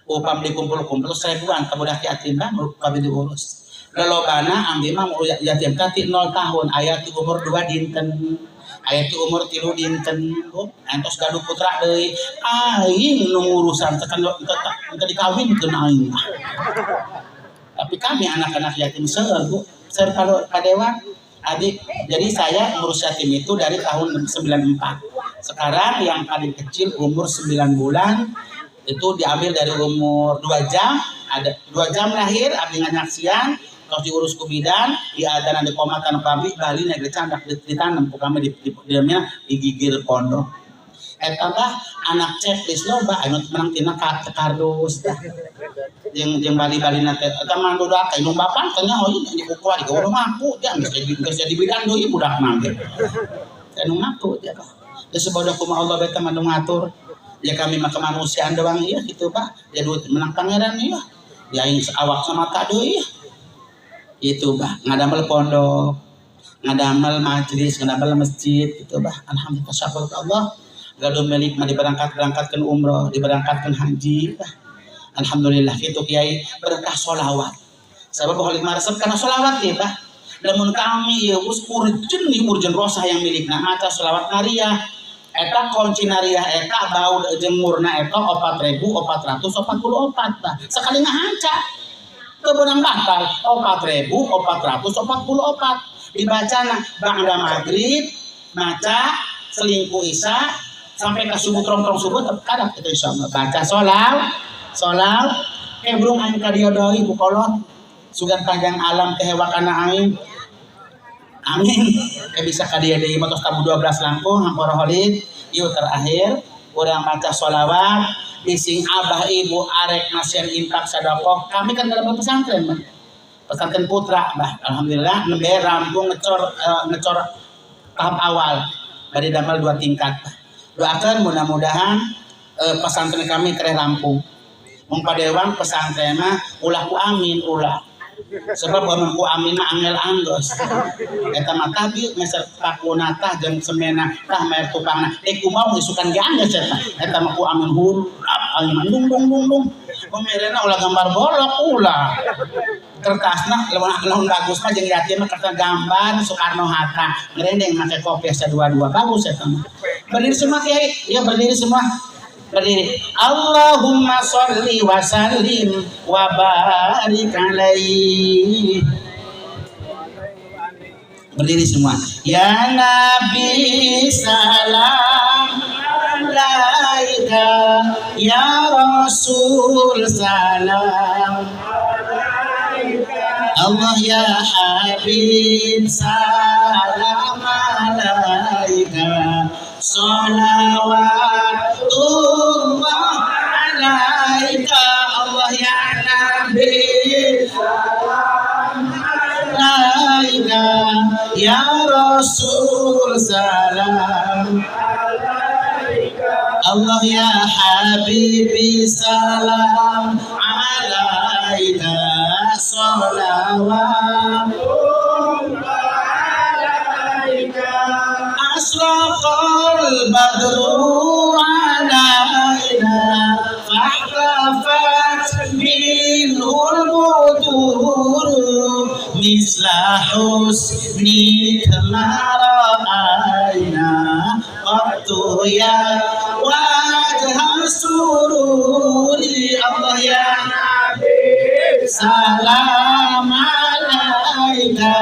S1: Upam dikumpul-kumpul 1000-an kebudak yatim mah kabeh diurus. Lolobana amdi mah yatim teh 0 tahun, aya ti umur 2 dinten. Aya ti umur 3 dinten. Entos gaduh putra deui. Aing nu ngurusan tekan dikawinkeun aing. Tapi kami anak-anak yatim seueur Bu, seueur ka dewan. Adik, jadi saya ngurus yatim itu dari tahun 94. Sekarang yang paling kecil umur 9 bulan itu diambil dari umur 2 jam, ada 2 jam lahir, abdi nganyaksian, terus diurus ku bidan, diadanan di komatan pabrik Bali negeri candak ditanam ku kami di gigir pondok. Eta tah anak checklist loba anu menang tina kardus tah. Jeung Bali-Balina teh eta mah budak anu bapan teh nya hoy di buku di urang mampu dia geus jadi bidan deui budak mah ge. Anu mampu dia tah. Geus bodoh kumaha Allah beta mah ngatur. Ya kami mah kemanusiaan doang ieu kitu Pak. Ya duit menang pangeran ieu. Ya aing awak sama ka deui. Itu Pak, ngadamel pondok, ngadamel majelis, ngadamel masjid gitu Pak. Alhamdulillah syukur Allah. Gaduh milik mah diberangkatkeun umroh, diberangkatkeun haji. Alhamdulillah kitu Kiai berkah sholawat. Sabab holik maresep kana sholawat ieu Pak. Lamun kami ieu geus urgen rosah yang milikna maca sholawat nariah. Eta kunci nariah eta bau jemurna eta 4.444 Pak. Sekali ngahanca teu beunang batal 4.444 dibacana ba'da maghrib maca selingkuh isya sampai ke subuh terong subuh kada kita insyaallah baca sholawat burung aing ka dieu deui Bu kolot sugan panjang alam teh wakana aing amin bisa ka dieu deui mah tos tamu 12 langkung hampura holid ieu terakhir urang maca sholawat bising abah ibu arek nasian infak sedekah kami kan dalam pesantren Bang. Pesantren putra Bah. Alhamdulillah nembe rampung ngecor tahap awal dari damel 2 tingkat. Doakan mudah-mudahan pesantren kami kereh rampung. Mun padewan pesantren mah ulah ku amin ulah. sebab amun ku amin mah angel anggeus eta mah tadi meser pakuna tah jeung semena tah maer tupangna kumaha isukan ge anggeus eta mah ku amin huruf aing mah dung dung dung dung pamerena ulah gambar bolok ulah kertasna lamun bagus mah jeung yatim mah kertas gambar Soekarno Hatta ngerendeng make kopi dua-dua bagus eta mah berdiri semua kiai ya berdiri semua berdiri Allahumma sholli wa sallim wa barik alaihi berdiri semua ya Nabi salam alaika ya Rasul salam Allah ya Habib salam alaika salawatullah alaika Allah ya Nabi salam alaika ya Rasul salam Allah ya Habibi salam alaika salawatullah alaika asraqal badru alaina fahtafat minhul budur misla husni mara'aina qattu ya wajah sururi Allah ya Nabi salam alaika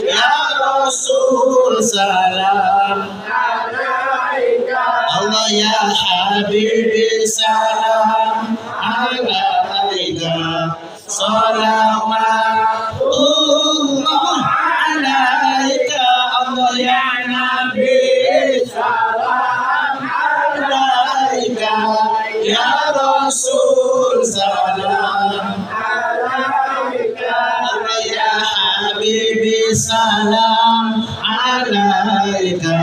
S1: ya Rasul salam alaika Allah ya Habibi salam alaika salawatullah alaika Allah ya Nabi salam alaika ya Rasul salam alaika Allah ya Habibi salam alaika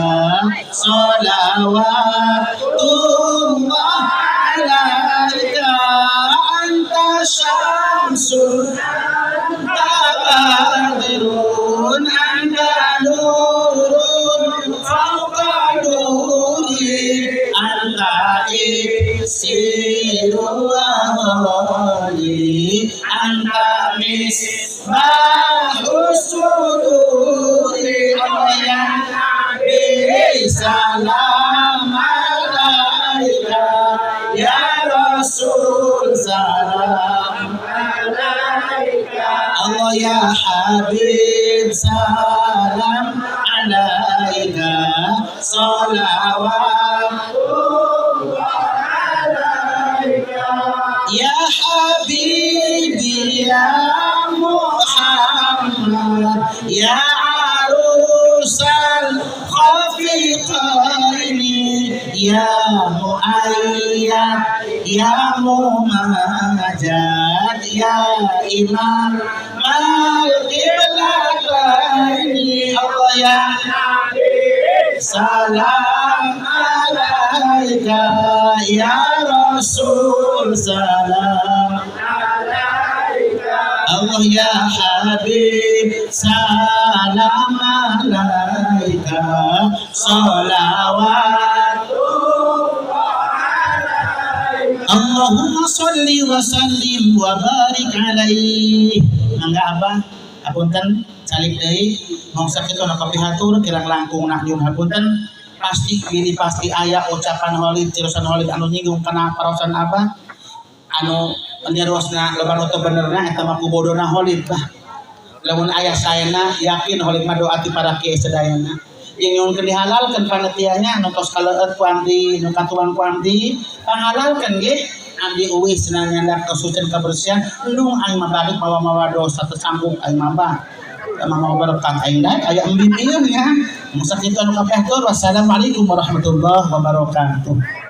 S1: salawatullah alaika anta syamsun tabadirun anta nurun fawqa nuri anta iksirul awali anta misbahus suduri Allah ya Nabi salam alaika ya Rasul salam alaika Allah ya Habib salam alaika salawatullah alaika ya Habibi ya Muhammad ya arusal khafiqaini ya muayyad ya mumajad ya imam al-qiblataini Allah ya Nabi salam alaika ya Rasul salam alaika Allah ya Habib salam alaika salawatullah alaika Allahumma sholli wa sallim wa barik alaihi mangga abah hapunten salik deui mongsa kitu na kapihatur kirang langkung nah nyuhun hapunten pasti pilih pasti aya ucapan holid tirusan holid anu nyinggung kana parosan abah anu nyeruasna lebar atau benerna eta mah kubodona holid bah lamun aya saena yakin holid mah doa ti para kiai sadayana yang nyuhun dihalalkeun panitianya anu tos kaleueut ku abdi nu katuan ku abdi pahalalkeun ge abdi eueuh cenah nyandak kasucen kabersihan endung aing mah balik mawa dosa tersambung aing mah bah mau berkah aing da aya embin ieu nya musak kitu anu kapihatur wassalamualaikum warahmatullahi wabarakatuh.